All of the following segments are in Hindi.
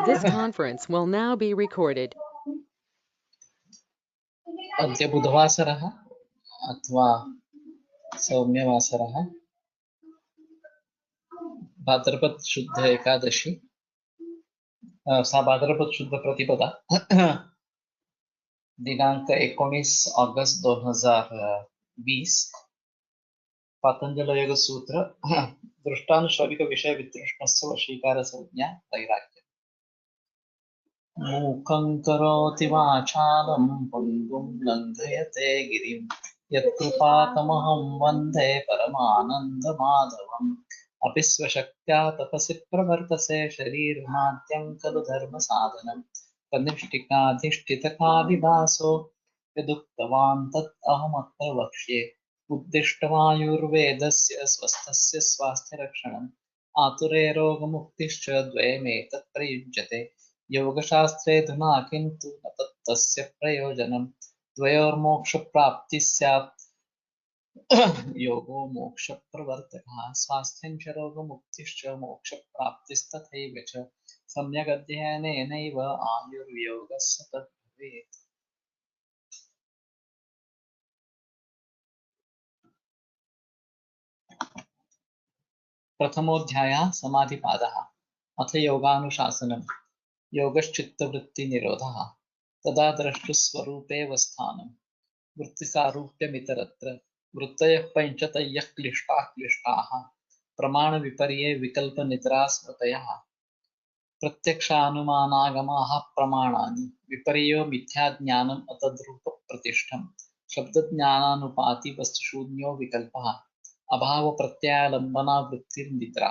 This conference will now be recorded. अद्य बुधवासरः अथवा सौम्यवासरः भाद्रपद शुद्ध एकादशी सा भाद्रपद शुद्ध प्रतिपदा दिनांक 19 ऑगस्ट 2020 पातंजल योग सूत्र दृष्टानुश्रविक विषय वितृष्णस्य वशीकार संज्ञा वैराग्य मूकं करोति वाचालं पङ्गुं लङ्घयते गिरिं यत्कृपातमहं वन्दे परमानन्दमाधवम् अपि स्वशक्त्या तपसि प्रवर्तसे शरीरमाद्यं खलु धर्मसाधनं तन्निष्ठिकाधिष्ठितकालिदासो यदुक्तवान् तत् अहमत्र वक्ष्ये उद्दिष्टमायुर्वेदस्य स्वस्थस्य स्वास्थ्यरक्षणम् आतुरे रोगमुक्तिश्च द्वयमेतत् प्रयुज्यते योगशास्त्रेऽधुना किन्तु न तस्य प्रयोजनं द्वयोर्मोक्षप्राप्तिः स्यात् योगो मोक्षप्रवर्तकः स्वास्थ्यं च रोगमुक्तिश्च मोक्षप्राप्तिस्तथैव च सम्यगध्ययनेनैव आयुर्योगस्य तद्भवेत्। प्रथमोऽध्यायः समाधिपादः अथ योगानुशासनम् योगश्चित्तवृत्तिनिरोधः तदा द्रष्टुस्वरूपेव स्थानं वृत्तिसारूप्यमितरत्र वृत्तयः पञ्चतयः क्लिष्टाः क्लिष्टाः प्रमाणविपर्ये विकल्पनिद्रास्मृतयः प्रत्यक्षानुमानागमाः प्रमाणानि विपर्यो मिथ्याज्ञानम् अतद्रूपप्रतिष्ठम् शब्दज्ञानानुपाति वस्तुशून्यो विकल्पः अभावप्रत्ययालम्बना वृत्तिर्निद्रा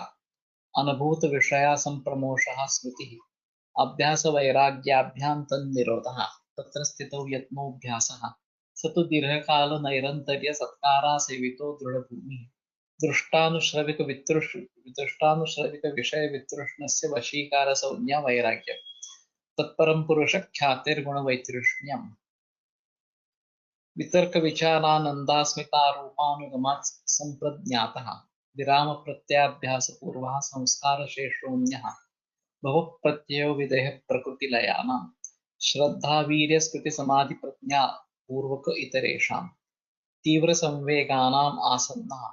अनुभूतविषया सम्प्रमोषः स्मृतिः अभ्यासवैराग्याभ्यां तन्निरोधः तत्र स्थितौ यत्नोऽभ्यासः स तु दीर्घकालनैरन्तर्यसत्कारासेवितो दृढभूमिः दृष्टानुश्रविकवितृष्णस्य वशीकारसंज्ञा वैराग्यम् तत्परं पुरुषख्यातिर्गुणवैतृष्ण्यम् वितर्कविचारानन्दास्मितारूपानुगमात् सम्प्रज्ञातः विरामप्रत्याभ्यासपूर्वः संस्कारशेषोऽन्यः भवप्रत्ययो विदेह प्रकृतिलयानां श्रद्धा वीर्यस्मृतिसमाधिप्रज्ञा पूर्वक इतरेषां तीव्रसंवेगानाम् आसन्नः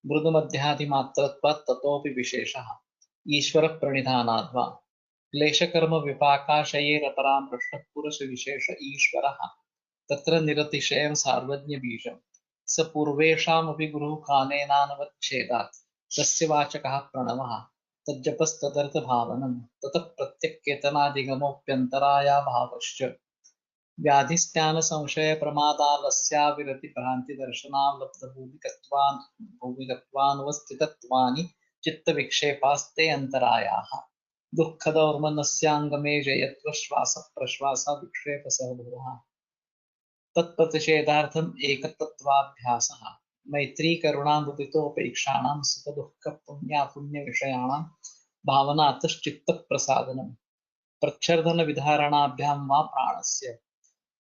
मृदुमध्यादिमात्रत्वात् ततोऽपि विशेषः ईश्वरप्रणिधानाद्वा क्लेशकर्मविपाकाशयैरपरामृष्टः पुरुषविशेष ईश्वरः तत्र निरतिशयं सार्वज्ञबीजं स पूर्वेषामपि गुरुकालेनानवच्छेदात् तस्य वाचकः प्रणवः तज्जपस्तदर्थभावनं ततः प्रत्यक्केतनादिगमोऽप्यन्तरायाभावश्च व्याधिस्त्यानसंशयप्रमादालस्याविरतिभ्रान्तिदर्शनालब्धभूमिकत्वानुवस्थितत्वानि चित्तविक्षेपास्ते अन्तरायाः दुःखदौर्मनस्याङ्गमे जयत्वश्वासप्रश्वासविक्षेपसहभवः तत्प्रतिषेधार्थम् एकतत्त्वाभ्यासः मैत्री करुणामुदितोपेक्षाणां सुखदुःखपुण्यापुण्यविषयाणां भावनातश्चित्तप्रसादनं प्रच्छर्दनविधारणाभ्यां वा प्राणस्य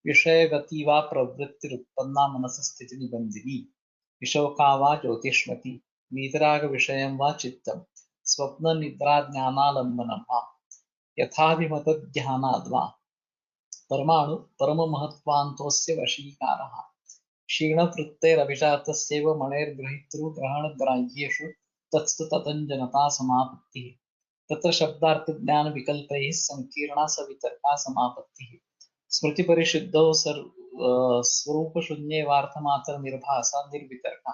विषयगति वा प्रवृत्तिरुत्पन्ना मनसस्थितिनिबन्धिनी विशोका वा ज्योतिष्मती वीतरागविषयं वा चित्तं स्वप्ननिद्राज्ञानालम्बनं वा यथाभिमतध्यानाद्वा परमाणु परममहत्त्वान्तोऽस्य वशीकारः क्षीणवृत्तेरभिजातस्यैव मणेर्गृहीतृग्रहणग्राह्येषु तत्स्तु ततञ्जनता समापत्तिः तत्र शब्दार्थज्ञानविकल्पैः सङ्कीर्णा सवितर्का समापत्तिः स्मृतिपरिशुद्धौ स्वरूपशून्येवार्थमात्रनिर्भासा निर्वितर्का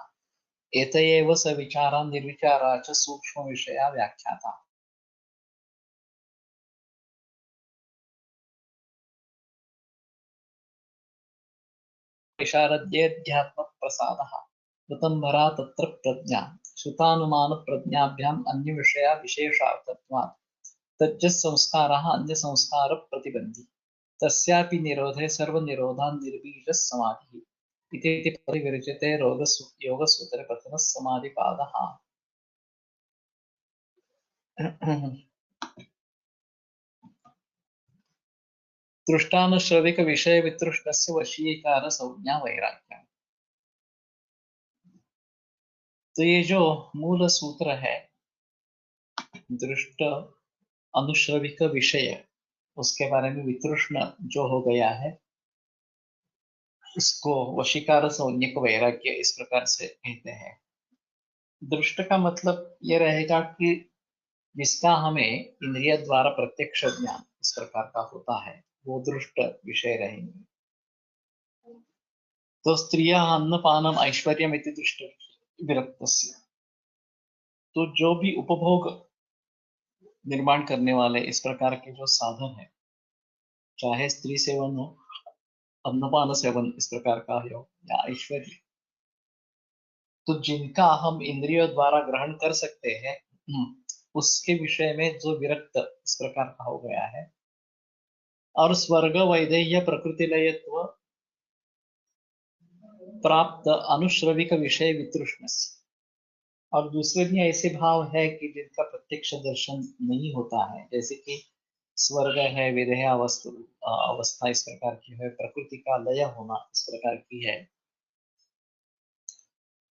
एत एव सविचारा निर्विचारा च सूक्ष्मविषया व्याख्याता विशारद्येऽध्यात्मप्रसादः ऋतम्भरा तत्र प्रज्ञा श्रुतानुमानप्रज्ञाभ्याम् अन्यविषया विशेषार्थत्वात् तज्जः संस्कारः अन्यसंस्कारप्रतिबन्धी तस्यापि निरोधे सर्वनिरोधान् निर्बीजः समाधिः इति परिविरचिते योगसूत्रकथनः समाधिपादः दृष्टानुश्रविकविषयवितृष्णस्य वशीकारसंज्ञा वैराग्यम्। तो ये जो मूल सूत्र है दृष्ट अनुश्रविक विषय उसके बारे में वितृष्ण जो हो गया है उसको वशीकार संज्ञक वैराग्य इस प्रकार से कहते हैं। दृष्ट का मतलब ये रहेगा कि जिसका हमें इंद्रिय द्वारा प्रत्यक्ष ज्ञान इस प्रकार का होता है वो दृष्ट विषय रहेंगे। तो स्त्रिया अन्नपानम ऐश्वर्यम इति दृष्ट विरक्तस्य, तो जो भी उपभोग निर्माण करने वाले इस प्रकार के जो साधन है, चाहे स्त्री सेवन हो, अन्नपान सेवन इस प्रकार का हो या ऐश्वर्य, तो जिनका हम इंद्रियों द्वारा ग्रहण कर सकते हैं उसके विषय में जो विरक्त इस प्रकार का हो गया है। और स्वर्ग वैदेह्य प्रकृति लयत्व प्राप्त अनुश्रविक विषय वितृष्ण, और दूसरे भी ऐसे भाव है कि जिनका प्रत्यक्ष दर्शन नहीं होता है, जैसे कि स्वर्ग है, विदेह अवस्था इस प्रकार की है, प्रकृति का लय होना इस प्रकार की है।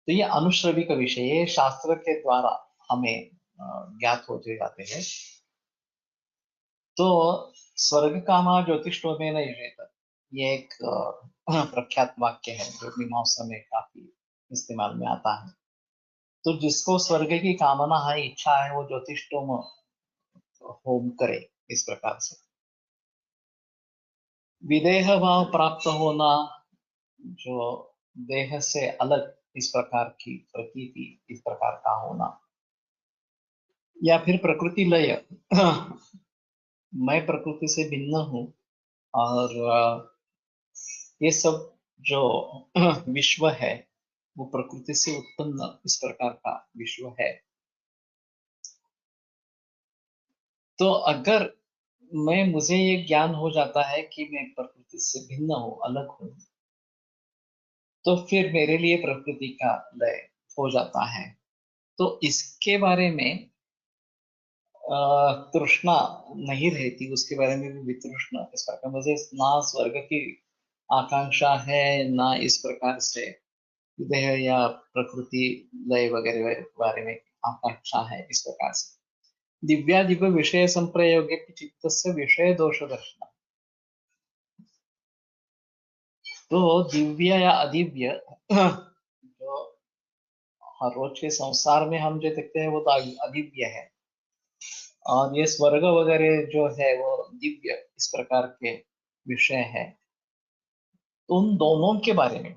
तो ये अनुश्रविक विषय शास्त्र के द्वारा हमें ज्ञात होते जाते हैं। तो स्वर्ग कामा ज्योतिषो में नहीं रहता, ये एक प्रख्यात वाक्य है जो मीमांसा में काफी इस्तेमाल में आता है। तो जिसको स्वर्ग की कामना है, इच्छा है, वो ज्योतिषोम होम करे इस प्रकार से। विदेह भाव प्राप्त होना, जो देह से अलग इस प्रकार की प्रतीति इस प्रकार का होना, या फिर प्रकृति लय मैं प्रकृति से भिन्न हूँ, और ये सब जो विश्व है वो प्रकृति से उत्पन्न इस प्रकार का विश्व है। तो अगर मुझे ये ज्ञान हो जाता है कि मैं प्रकृति से भिन्न हूँ, अलग हूँ, तो फिर मेरे लिए प्रकृति का लय हो जाता है। तो इसके बारे में तृष्णा नहीं रहती, उसके बारे में भी वितृष्णा इस प्रकार, मुझे ना स्वर्ग की आकांक्षा है, ना इस प्रकार से देह या प्रकृति लय वगैरह के बारे में आकांक्षा है इस प्रकार से। दिव्यादिव विषय संप्रयोगे चित्त से विषय दोष दर्शन, तो दिव्य या अदिव्य जो हर रोज के संसार में हम जो देखते हैं वो तो अदिव्य है, और ये स्वर्ग वगैरह जो है वो दिव्य इस प्रकार के विषय है। तो उन दोनों के बारे में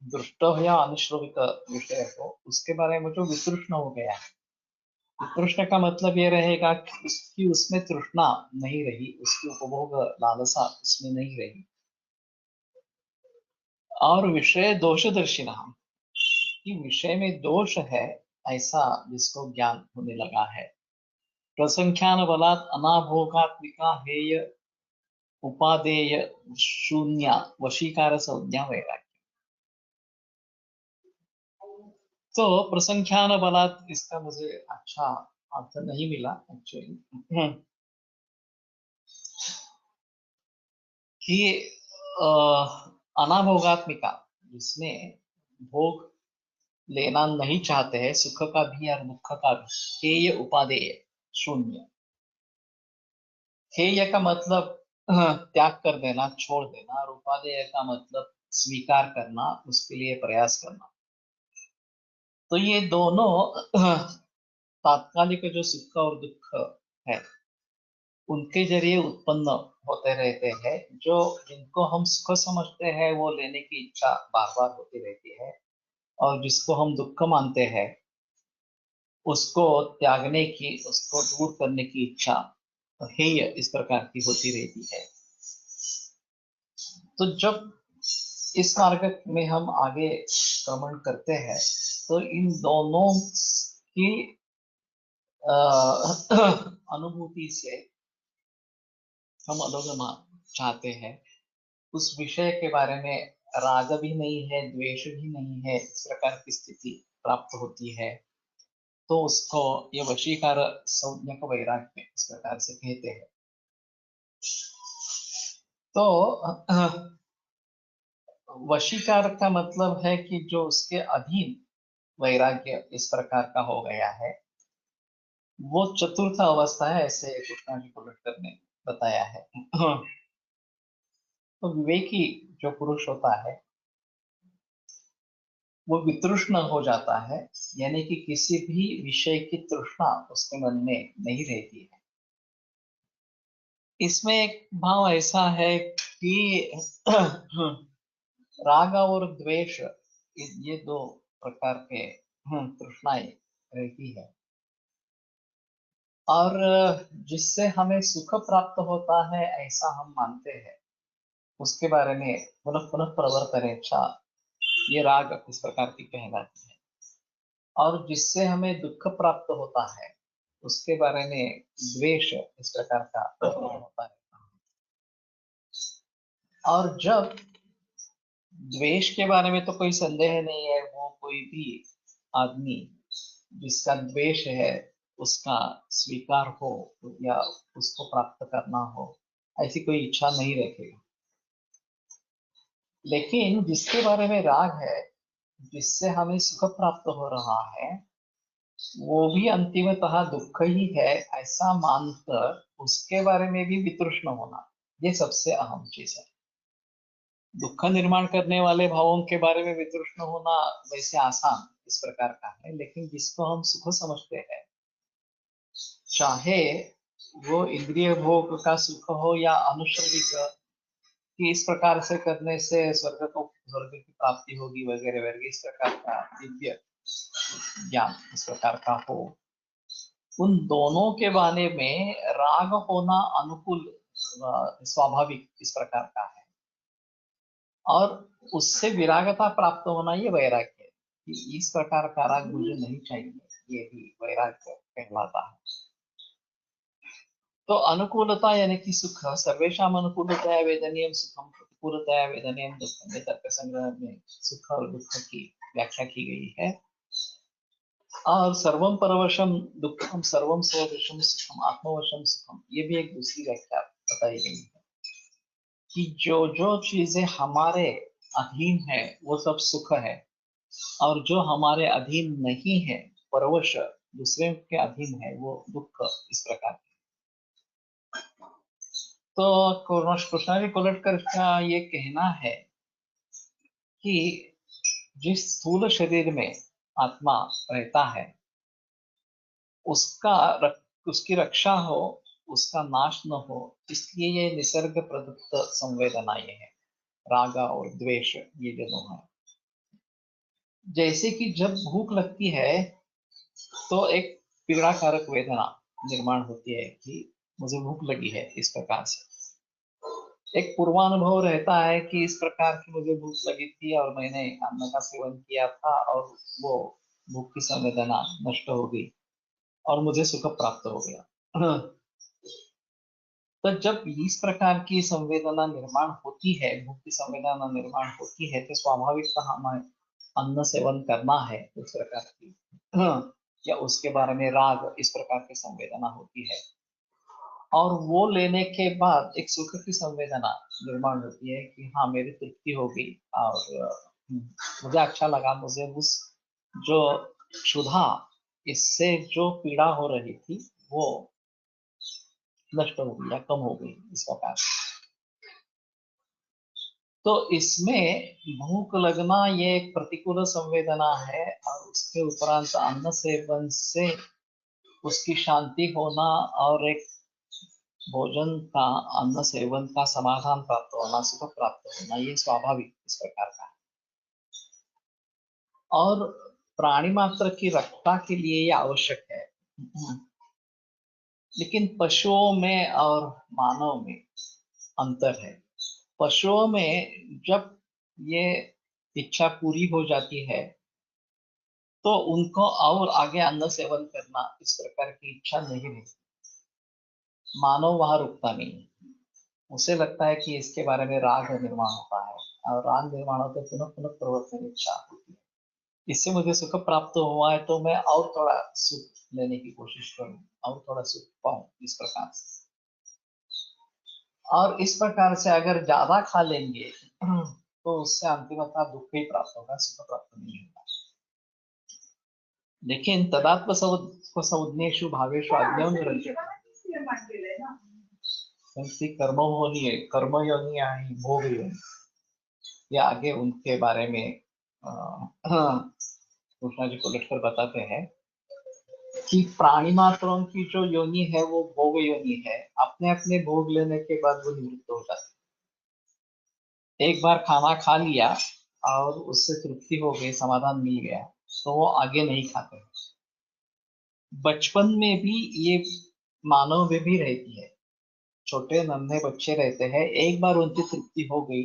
दृष्ट हो या अनुश्रविक विषय हो, उसके बारे में जो वितृष्ण हो गया है, वितृष्ण का मतलब ये रहेगा कि उसकी उसमें तृष्णा नहीं रही, उसकी उपभोग लालसा उसमें नहीं रही। और विषय दोषदर्शिना, कि विषय में दोष है ऐसा जिसको ज्ञान होने लगा है। प्रसंख्यान बलात् अनाभोगात्मिका हेय उपादेय शून्य वशीकार संज्ञा वैराग्य। तो प्रसंख्यान बलात्, इसका मुझे अच्छा अर्थ नहीं मिला एक्चुअली, कि अनाभोगात्मिका, जिसमें भोग लेना नहीं चाहते हैं, सुख का भी और दुख का भी, हेय उपादेय शून्य। हेय का मतलब त्याग कर देना, छोड़ देना, और उपादेय का मतलब स्वीकार करना, उसके लिए प्रयास करना। तो ये दोनों तात्कालिक जो सुख और दुख है उनके जरिए उत्पन्न होते रहते हैं। जो जिनको हम सुख समझते हैं वो लेने की इच्छा बार बार होती रहती है, और जिसको हम दुख मानते हैं उसको त्यागने की, उसको दूर करने की इच्छा हेय इस प्रकार की होती रहती है। तो जब इस मार्ग में हम आगे क्रमण करते हैं तो इन दोनों की अनुभूति से हम अनुगमा चाहते हैं। उस विषय के बारे में राग भी नहीं है, द्वेष भी नहीं है, इस प्रकार की स्थिति प्राप्त होती है, तो उसको ये वशीकार संज्ञक वैराग्य इस प्रकार से कहते हैं। तो वशीकार का मतलब है कि जो उसके अधीन वैराग्य इस प्रकार का हो गया है, वो चतुर्थ अवस्था है, ऐसे कृष्णाजी कोलटकर ने बताया है। तो विवेकी जो पुरुष होता है वो वितृष्ण हो जाता है, यानी कि किसी भी विषय की तृष्णा उसके मन में नहीं रहती है। इसमें एक भाव ऐसा है कि राग और द्वेष, ये दो प्रकार के तृष्णाएं रहती है, और जिससे हमें सुख प्राप्त होता है ऐसा हम मानते हैं, उसके बारे में पुनः पुनः प्रवर्तन इच्छा, ये राग इस प्रकार की कहलाती है। और जिससे हमें दुख प्राप्त होता है उसके बारे में द्वेष इस प्रकार का होता है। और जब द्वेष के बारे में तो कोई संदेह नहीं है, वो कोई भी आदमी जिसका द्वेष है उसका स्वीकार हो या उसको प्राप्त करना हो, ऐसी कोई इच्छा नहीं रखेगा। लेकिन जिसके बारे में राग है, जिससे हमें सुख प्राप्त हो रहा है, वो भी अंतिमतः दुख ही है ऐसा मानकर उसके बारे में भी वितृष्ण होना, ये सबसे अहम चीज है। दुख निर्माण करने वाले भावों के बारे में वितृष्ण होना वैसे आसान इस प्रकार का है, लेकिन जिसको हम सुख समझते हैं, चाहे वो इंद्रिय भोग का सुख हो या अनुश्रविक, कि इस प्रकार से करने से स्वर्ग की प्राप्ति होगी वगैरह वगैरह, इस प्रकार का दिव्य ज्ञान इस प्रकार का हो, उन दोनों के बारे में राग होना अनुकूल स्वाभाविक इस प्रकार का है। और उससे विरागता प्राप्त होना ये वैराग्य है, कि इस प्रकार का राग मुझे नहीं चाहिए, ये भी वैराग्य कहलाता है। तो अनुकूलता यानी कि सुख, सर्वेषाम अनुकूलतया वेदनीयम सुखम प्रतिकूलतया वेदनीयम दुखम, ये तर्क संग्रह में सुख और दुख की व्याख्या की गई है। और सर्वम परवशम दुखम सर्वम स्ववशम सुखम आत्मवशम सुखम, ये भी एक दूसरी व्याख्या बताई गई है, कि जो जो चीजें हमारे अधीन है वो सब सुख है, और जो हमारे अधीन नहीं है, परवश दूसरे के अधीन है, वो दुख इस प्रकार। तो कृष्णाजी कोलटकर का ये कहना है कि जिस स्थूल शरीर में आत्मा रहता है उसका उसकी रक्षा हो, उसका नाश न हो, इसलिए ये निसर्ग प्रदत्त संवेदना ये है, राग और द्वेष ये दोनों है। जैसे कि जब भूख लगती है तो एक पीड़ाकारक वेदना निर्माण होती है कि मुझे भूख लगी है, इस प्रकार से एक पूर्वानुभव रहता है कि इस प्रकार की मुझे भूख लगी थी और मैंने अन्न का सेवन किया था और वो भूख की संवेदना नष्ट हो गई और मुझे सुख प्राप्त हो गया। तो जब इस प्रकार की संवेदना निर्माण होती है, भूख की संवेदना निर्माण होती है, तो स्वाभाविक हमें अन्न सेवन करना है उस प्रकार की, या उसके बारे में राग इस प्रकार की संवेदना होती है, और वो लेने के बाद एक सुख की संवेदना निर्माण होती है कि हाँ मेरी तृप्ति हो गई और मुझे अच्छा लगा, मुझे उस जो क्षुधा, इससे जो पीड़ा हो रही थी वो नष्ट हो गई या कम हो गई इस प्रकार। तो इसमें भूख लगना ये एक प्रतिकूल संवेदना है, और उसके उपरांत अन्न सेवन से उसकी शांति होना और एक भोजन का, अन्न सेवन का समाधान प्राप्त होना, सुख प्राप्त होना, ये स्वाभाविक इस प्रकार का है। और प्राणी मात्र की रक्षा के लिए ये आवश्यक है। लेकिन पशुओं में और मानव में अंतर है। पशुओं में जब ये इच्छा पूरी हो जाती है तो उनको और आगे अन्न सेवन करना इस प्रकार की इच्छा नहीं रहती। मानव वहां रुकता नहीं, उसे लगता है कि इसके बारे में राग निर्माण होता है, और राग निर्माण होते पुनः पुनः प्रवर्तन इच्छा होती है, इससे मुझे सुख प्राप्त हुआ है तो मैं और थोड़ा सुख लेने की कोशिश करूं, और थोड़ा सुख पाऊं इस प्रकार से। और इस प्रकार से अगर ज्यादा खा लेंगे तो उससे अंतिमतः दुख ही प्राप्त होगा, सुख प्राप्त नहीं होगा। लेकिन तदात्म संज्ञेषु भावेषु अज्ञानरज्यते संस्कृति कर्मयोनि आणि भोग योनि, ये आगे उनके बारे में कृष्णा जी को लिखकर बताते हैं कि प्राणी मात्रों की जो योनि है वो भोग योनि है। अपने अपने भोग लेने के बाद वो निवृत्त हो जाती है। एक बार खाना खा लिया और उससे तृप्ति हो गई, समाधान मिल गया, तो वो आगे नहीं खाते। बचपन में भी ये मानव में भी रहती है। छोटे नन्हे बच्चे रहते हैं, एक बार उनकी तृप्ति हो गई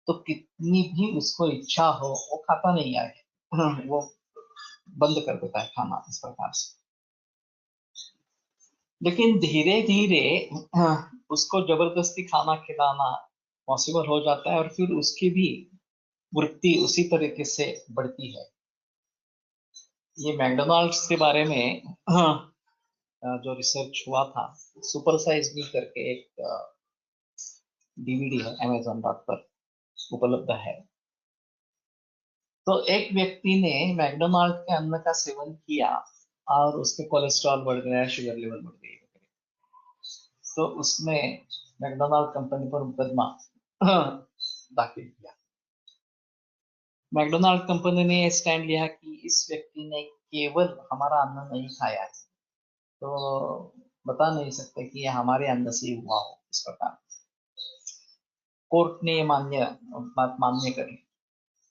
तो कितनी भी उसको इच्छा हो वो खाता नहीं है। वो बंद कर देता है खाना इस प्रकार से। लेकिन धीरे धीरे उसको जबरदस्ती खाना खिलाना पॉसिबल हो जाता है और फिर उसकी भी वृत्ति उसी तरीके से बढ़ती है। ये मैकडोनाल्ड्स के बारे में जो रिसर्च हुआ था, सुपर साइज मी करके एक डीवीडी है, Amazon पर उपलब्ध है। तो एक व्यक्ति ने मैकडोनाल्ड के अन्न का सेवन किया और उसके कोलेस्ट्रॉल बढ़ गया, शुगर लेवल बढ़ गई। तो उसने मैकडोनाल्ड कंपनी पर मुकदमा दाखिल किया। मैकडोनाल्ड कंपनी ने स्टैंड लिया कि इस व्यक्ति ने केवल हमारा अन्न नहीं खाया है, तो बता नहीं सकते कि यह हमारे अन्न से हुआ हो। इस प्रकार कोर्ट ने ये बात मान्य करी,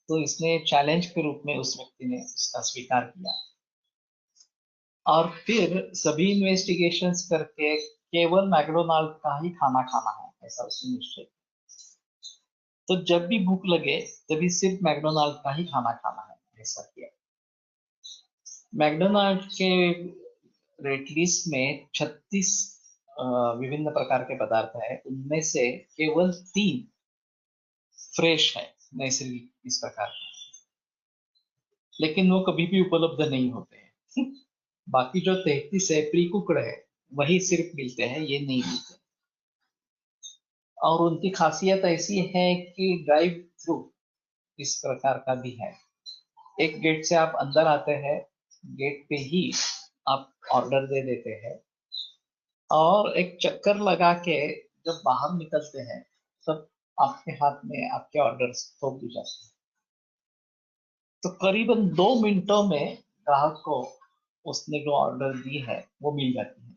तो इसने चैलेंज के रूप में उस व्यक्ति ने इसका स्वीकार किया और फिर सभी इन्वेस्टिगेशंस करके केवल मैकडोनाल्ड का ही खाना खाना है ऐसा उसने निश्चय किया। तो जब भी भूख लगे तभी सिर्फ मैकडोनाल्ड का ही खाना खाना है ऐसा किया। मैकडोनाल्ड के रेट लिस्ट में 36 विभिन्न प्रकार के पदार्थ है, उनमें से केवल 3 फ्रेश है, नैसर्गिक इस प्रकार, लेकिन वो कभी भी उपलब्ध नहीं होते हैं। बाकी जो 33 है प्री कुकड़ है, वही सिर्फ मिलते हैं, ये नहीं मिलते। और उनकी खासियत ऐसी है कि ड्राइव थ्रू इस प्रकार का भी है। एक गेट से आप अंदर आते हैं, गेट पे ही आप ऑर्डर दे देते हैं और एक चक्कर लगा के जब बाहर निकलते हैं तब आपके हाथ में आपके ऑर्डर थोप दी जाते हैं। तो करीबन 2 मिनटों में ग्राहक को उसने जो ऑर्डर दी है वो मिल जाती है।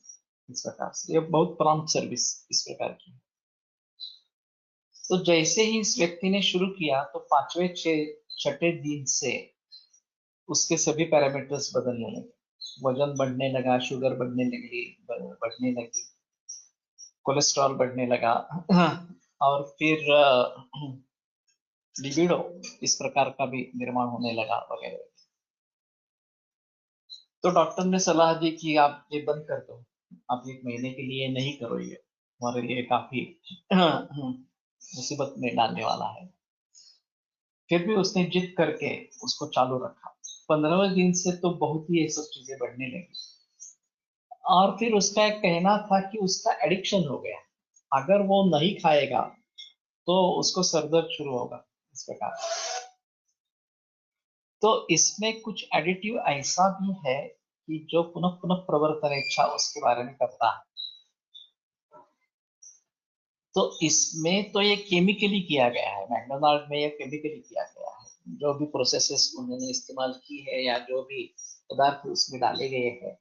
इस प्रकार से ये बहुत प्रॉम्प्ट सर्विस इस प्रकार की है। तो जैसे ही इस व्यक्ति ने शुरू किया तो 5वें 6ठे दिन से उसके सभी पैरामीटर्स बदलने लगे। वजन बढ़ने लगा, शुगर बढ़ने लगी, कोलेस्ट्रॉल बढ़ने लगा और फिर लिबिडो इस प्रकार का भी निर्माण होने लगा वगैरह। तो डॉक्टर ने सलाह दी कि आप ये बंद कर दो, आप 1 महीने के लिए नहीं करो, ये हमारे लिए काफी मुसीबत में डालने वाला है। फिर भी उसने जिद करके उसको चालू रखा। 15वें दिन से तो बहुत ही ये सब चीजें बढ़ने लगी और फिर उसका एक कहना था कि उसका एडिक्शन हो गया, अगर वो नहीं खाएगा तो उसको सरदर्द शुरू होगा इस प्रकार। तो इसमें कुछ एडिटिव ऐसा भी है कि जो पुनः पुनः प्रवर्तन इच्छा उसके बारे में करता है। तो इसमें तो ये केमिकली किया गया है, मैकडोनाल्ड में ये केमिकली किया गया है। जो भी प्रोसेसेस उन्होंने इस्तेमाल की है या जो भी पदार्थ उसमें डाले गए हैं,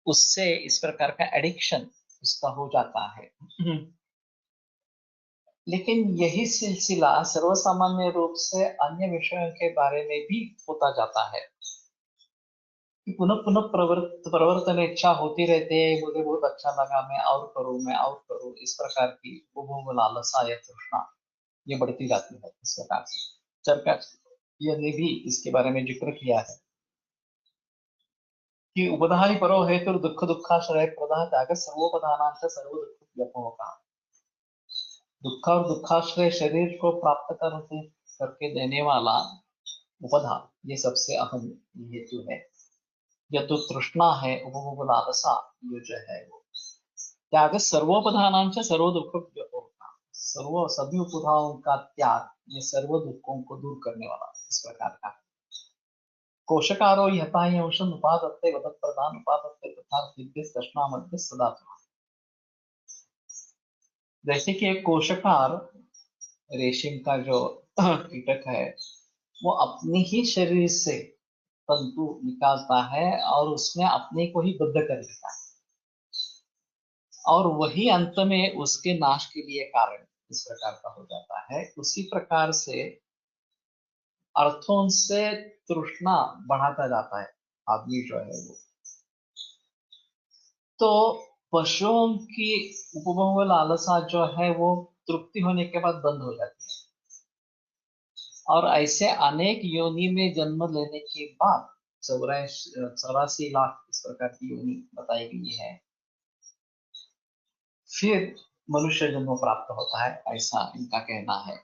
उससे इस प्रकार का एडिक्शन उसका हो जाता है। लेकिन यही सिलसिला सर्वसामान्य रूप से अन्य विषयों के बारे में भी होता जाता है कि पुनः पुनः प्रवर्तन इच्छा होती रहती है। मुझे बहुत अच्छा लगा, मैं और करूं, इस प्रकार की उपभोग लालसा या तृष्णा ये बढ़ती जाती है इस प्रकार से। चरका ने भी इसके बारे में जिक्र किया है कि उपधानि परो हेतु दुख दुखाश्रय प्रदा त्याग सर्वोपधानांच सर्व दुख व्यपो का। दुख और दुखाश्रय शरीर को प्राप्त करके देने वाला उपधा ये सबसे अहम हेतु है। यह तो तृष्णा है, उपभोग लालसा ये जो है वो त्याग सर्वोपधानांच सर्व दुख व्यपो का। सर्व सभी उपधाओं का त्याग ये सर्व दुखों को दूर करने वाला इस प्रकार का। कोशकारो यथा अंशम उपादत्ते वदत् प्रधान उपादत्ते तथा दिव्य दर्शना मध्य सदा। जैसे कि एक कोशकार रेशम का जो कीटक है वो अपने ही शरीर से तंतु निकालता है और उसमें अपने को ही बद्ध कर लेता है और वही अंत में उसके नाश के लिए कारण इस प्रकार का हो जाता है। उसी प्रकार से अर्थों से तृष्णा बढ़ाता जाता है आदमी जो है वो। तो पशुओं की उपभोग लालसा जो है वो तृप्ति होने के बाद बंद हो जाती है और ऐसे अनेक योनि में जन्म लेने के बाद 84 लाख इस प्रकार की योनि बताई गई है, फिर मनुष्य जन्म प्राप्त होता है, ऐसा इनका कहना है।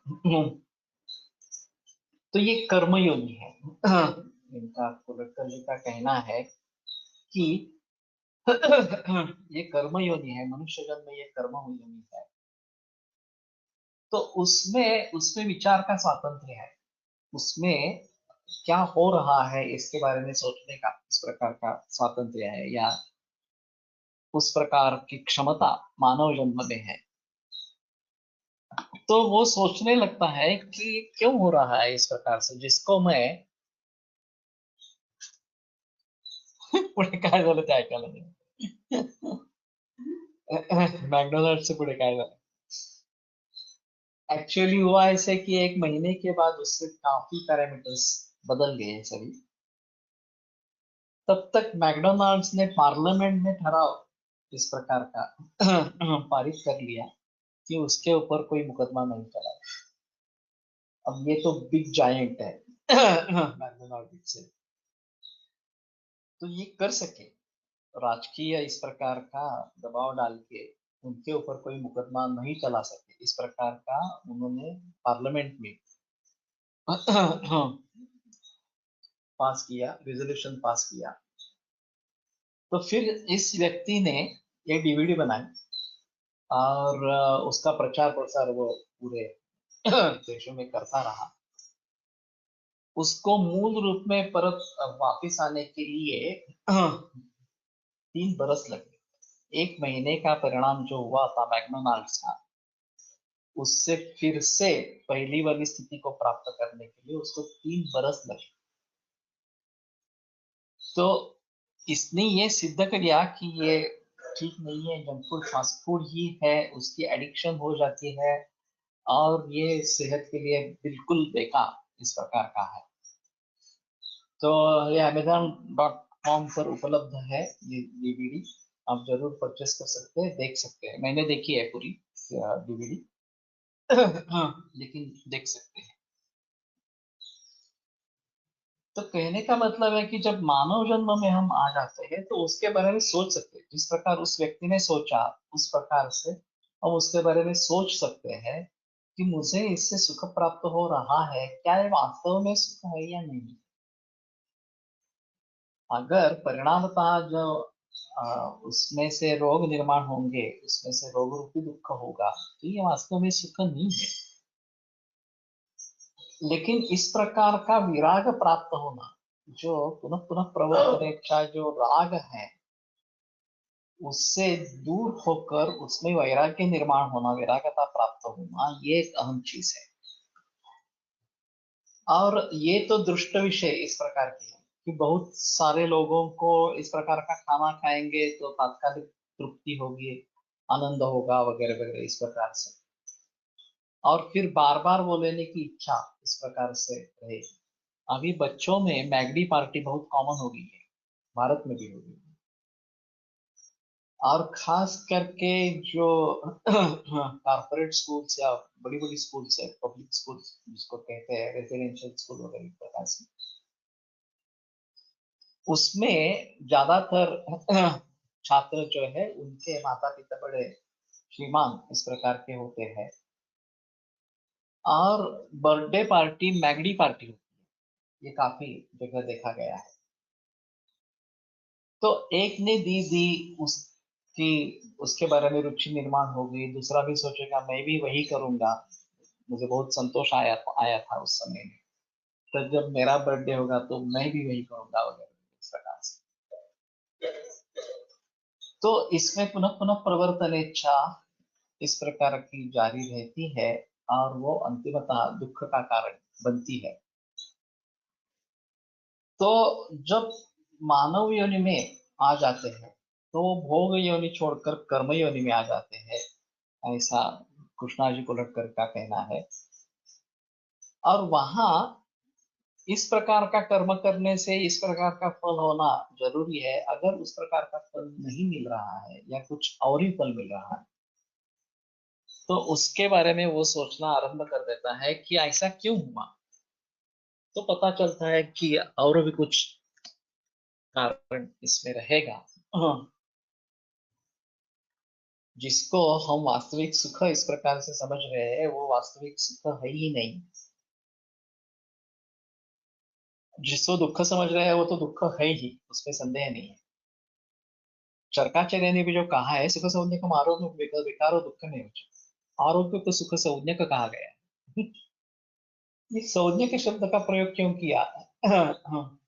तो ये कर्म योनि है। इनका कुलकर जी का कहना है कि ये कर्म योनि है, मनुष्य जन्म ये कर्म योनि है। तो उसमें उसमें विचार का स्वातंत्र्य है, उसमें क्या हो रहा है इसके बारे में सोचने का इस प्रकार का स्वातंत्र्य है या उस प्रकार की क्षमता मानव जन्म में है। तो वो सोचने लगता है कि क्यों हो रहा है इस प्रकार से, जिसको मैं पुढे काय झालं ते ऐकायला नाही। मॅकडोनल्ड से पुढे काय झालं। एक्चुअली हुआ ऐसे कि एक महीने के बाद उससे काफी पैरामीटर्स बदल गए सभी। तब तक मैकडोनाल्ड्स ने पार्लियामेंट में ठराव इस प्रकार का पारित कर लिया कि उसके ऊपर कोई मुकदमा नहीं चला। अब ये तो बिग जायंट है मैकडोनाल्ड से, तो ये कर सके राजकीय इस प्रकार का दबाव डाल के उनके ऊपर कोई मुकदमा नहीं चला सके, इस प्रकार का उन्होंने पार्लियामेंट में पास किया, रेजोल्यूशन पास किया। तो फिर इस व्यक्ति ने एक डीवीडी बनाई और उसका प्रचार प्रसार वो पूरे देशों में करता रहा। उसको मूल रूप में परत वापिस आने के लिए 3 बरस लगे। एक महीने का परिणाम जो हुआ था मैकडोनाल्ड्स का, उससे फिर से पहली वाली स्थिति को प्राप्त करने के लिए उसको 3 बरस लगे। तो इसने ये सिद्ध कर दिया कि ये ठीक नहीं है, जंक फूड फास्ट फूड ही है, उसकी एडिक्शन हो जाती है और ये सेहत के लिए बिल्कुल बेकार इस प्रकार का है। तो ये Amazon.com पर उपलब्ध है ये डीवीडी, आप जरूर परचेस कर सकते हैं, देख सकते हैं। मैंने देखी है पूरी डीवीडी। हाँ, लेकिन देख सकते हैं। तो कहने का मतलब है कि जब मानव जन्म में हम आ जाते हैं तो उसके बारे में सोच सकते हैं, जिस प्रकार उस व्यक्ति ने सोचा उस प्रकार से हम उसके बारे में सोच सकते हैं कि मुझे इससे सुख प्राप्त हो रहा है, क्या ये वास्तव में सुख है या नहीं। अगर परिणामतः जो उसमें से रोग निर्माण होंगे, उसमें से रोग रूपी दुख होगा, तो ये वास्तव में सुख नहीं है। लेकिन इस प्रकार का विराग प्राप्त होना, जो पुनः पुनः प्रवर्तन इच्छा जो राग है, उससे दूर होकर उसमें वैराग्य निर्माण होना, वैराग्यता प्राप्त होना, ये एक अहम चीज है। और ये तो दृष्ट विषय इस प्रकार की है कि बहुत सारे लोगों को इस प्रकार का खाना खाएंगे तो तात्कालिक तृप्ति होगी, आनंद होगा वगैरह वगैरह इस प्रकार से, और फिर बार बार वो लेने की इच्छा इस प्रकार से रहे। अभी बच्चों में मैगडी पार्टी बहुत कॉमन हो गई है, भारत में भी हो गई है। और खास करके जो कारपोरेट स्कूल्स या बड़ी बड़ी स्कूल्स है, पब्लिक स्कूल्स जिसको कहते हैं, रेजिडेंशियल स्कूल वगैरह प्रकार से, उसमें ज्यादातर छात्र जो है उनके माता पिता बड़े श्रीमान इस प्रकार के होते हैं और बर्थडे पार्टी मैगडी पार्टी होती है, ये काफी जगह देखा गया है। तो एक ने दी उसकी उसके बारे में रुचि निर्माण हो गई, दूसरा भी सोचेगा मैं भी वही करूंगा, मुझे बहुत संतोष आया आया था उस समय में। तो जब मेरा बर्थडे होगा तो मैं भी वही करूंगा वगैरह इस प्रकार से। तो इसमें पुनः पुनः प्रवर्तन इच्छा इस प्रकार की जारी रहती है और वो अंतिमतः दुख का कारण बनती है। तो जब मानव योनि में आ जाते हैं तो वो भोग योनि छोड़कर कर्म योनि में आ जाते हैं, ऐसा कृष्णा जी कोलटकर का कहना है। और वहां इस प्रकार का कर्म करने से इस प्रकार का फल होना जरूरी है। अगर उस प्रकार का फल नहीं मिल रहा है या कुछ और ही फल मिल रहा है तो उसके बारे में वो सोचना आरंभ कर देता है कि ऐसा क्यों हुआ। तो पता चलता है कि और भी कुछ कारण इसमें रहेगा। हाँ, जिसको हम वास्तविक सुख इस प्रकार से समझ रहे हैं वो वास्तविक सुख है ही नहीं। जिसको दुख समझ रहे हैं वो तो दुख है ही, उसमें संदेह नहीं है। चरकाचार्य ने भी जो कहा है सुख संज्ञक आरोग्य विकारो दुख में आरोग्य को सुख संज्ञक कहा गया है। ये संज्ञक के शब्द का प्रयोग क्यों किया? हाँ,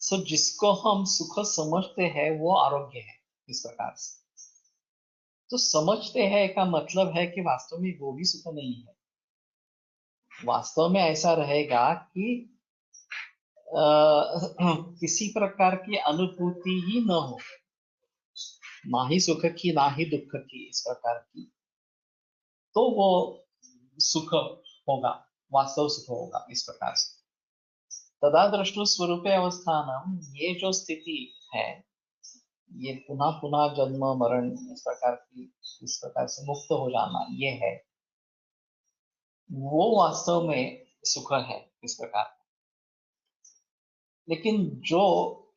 सो जिसको हम सुख समझते हैं वो आरोग्य है इस प्रकार से। तो समझते हैं का मतलब है कि वास्तव में वो भी सुख नहीं है। वास्तव में ऐसा रहेगा कि अ, किसी प्रकार की अनुभूति ही न हो, ना ही सुख की ना ही दुख की इस प्रकार की, तो वो सुख होगा, वास्तव सुख होगा इस प्रकार से। तदा दृष्टु स्वरूपे अवस्थानम, ये जो स्थिति है, ये पुनः पुनः जन्म मरण इस प्रकार की, इस प्रकार से मुक्त हो जाना, ये है वो वास्तव में सुख है इस प्रकार। लेकिन जो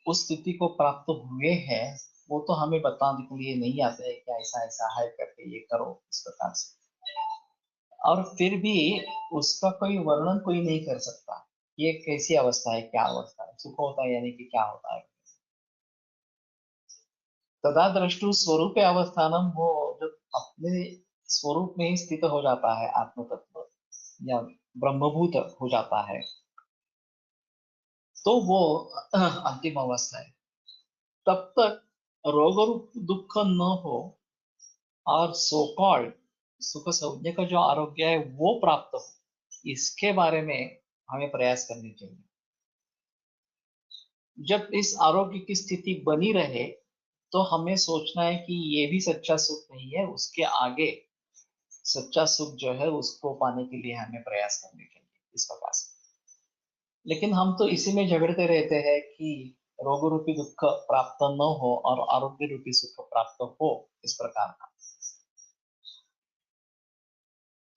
उस स्थिति को प्राप्त हुए हैं वो तो हमें बताने के लिए नहीं आते हैं कि ऐसा ऐसा है करके ये करो इस प्रकार से। और फिर भी उसका कोई वर्णन कोई नहीं कर सकता, ये कैसी अवस्था है, क्या अवस्था है, सुख होता है यानी कि क्या होता है। तदा दृष्टु स्वरूप अवस्थानम, वो जब अपने स्वरूप में ही स्थित हो जाता है आत्म तत्व या ब्रह्मभूत हो जाता है तो वो अंतिम अवस्था है। तब तक रोग रूप दुख न हो और सो कॉल्ड सुख संज्ञा का जो आरोग्य है वो प्राप्त हो, इसके बारे में हमें प्रयास करनी चाहिए। जब इस आरोग्य की स्थिति बनी रहे तो हमें सोचना है कि ये भी सच्चा सुख नहीं है, उसके आगे सच्चा सुख जो है उसको पाने के लिए हमें प्रयास करने चाहिए इस प्रकार से। लेकिन हम तो इसी में झगड़ते रहते हैं कि रोग रूपी दुख प्राप्त न हो और आरोग्य रूपी सुख प्राप्त हो इस प्रकार का।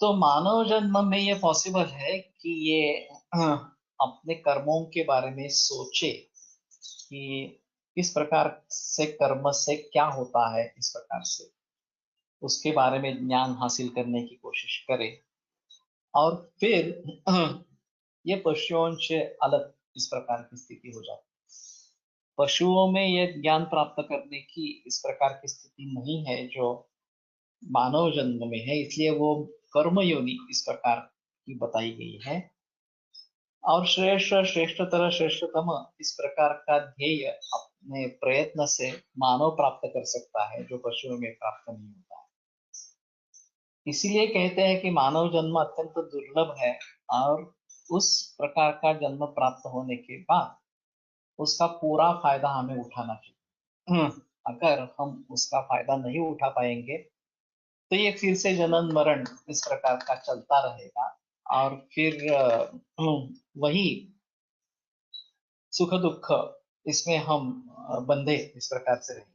तो मानव जन्म में ये पॉसिबल है कि ये अपने कर्मों के बारे में सोचे कि किस प्रकार से कर्म से क्या होता है, इस प्रकार से उसके बारे में ज्ञान हासिल करने की कोशिश करे। और फिर ये पशुओं से अलग इस प्रकार की स्थिति हो जाती है। पशुओं में ये ज्ञान प्राप्त करने की इस प्रकार की स्थिति नहीं है जो मानव जन्म में है, इसलिए वो कर्म योनि इस प्रकार की बताई गई है। और श्रेष्ठ श्रेष्ठतर श्रेष्ठतम इस प्रकार का ध्येय अपने प्रयत्न से मानव प्राप्त कर सकता है जो पशुओं में प्राप्त नहीं होता है। इसीलिए कहते हैं कि मानव जन्म अत्यंत दुर्लभ है और उस प्रकार का जन्म प्राप्त होने के बाद उसका पूरा फायदा हमें उठाना चाहिए। अगर हम उसका फायदा नहीं उठा पाएंगे तो ये फिर से जनन मरण इस प्रकार का चलता रहेगा और फिर वही सुख दुख इसमें हम बंधे इस प्रकार से रहेंगे।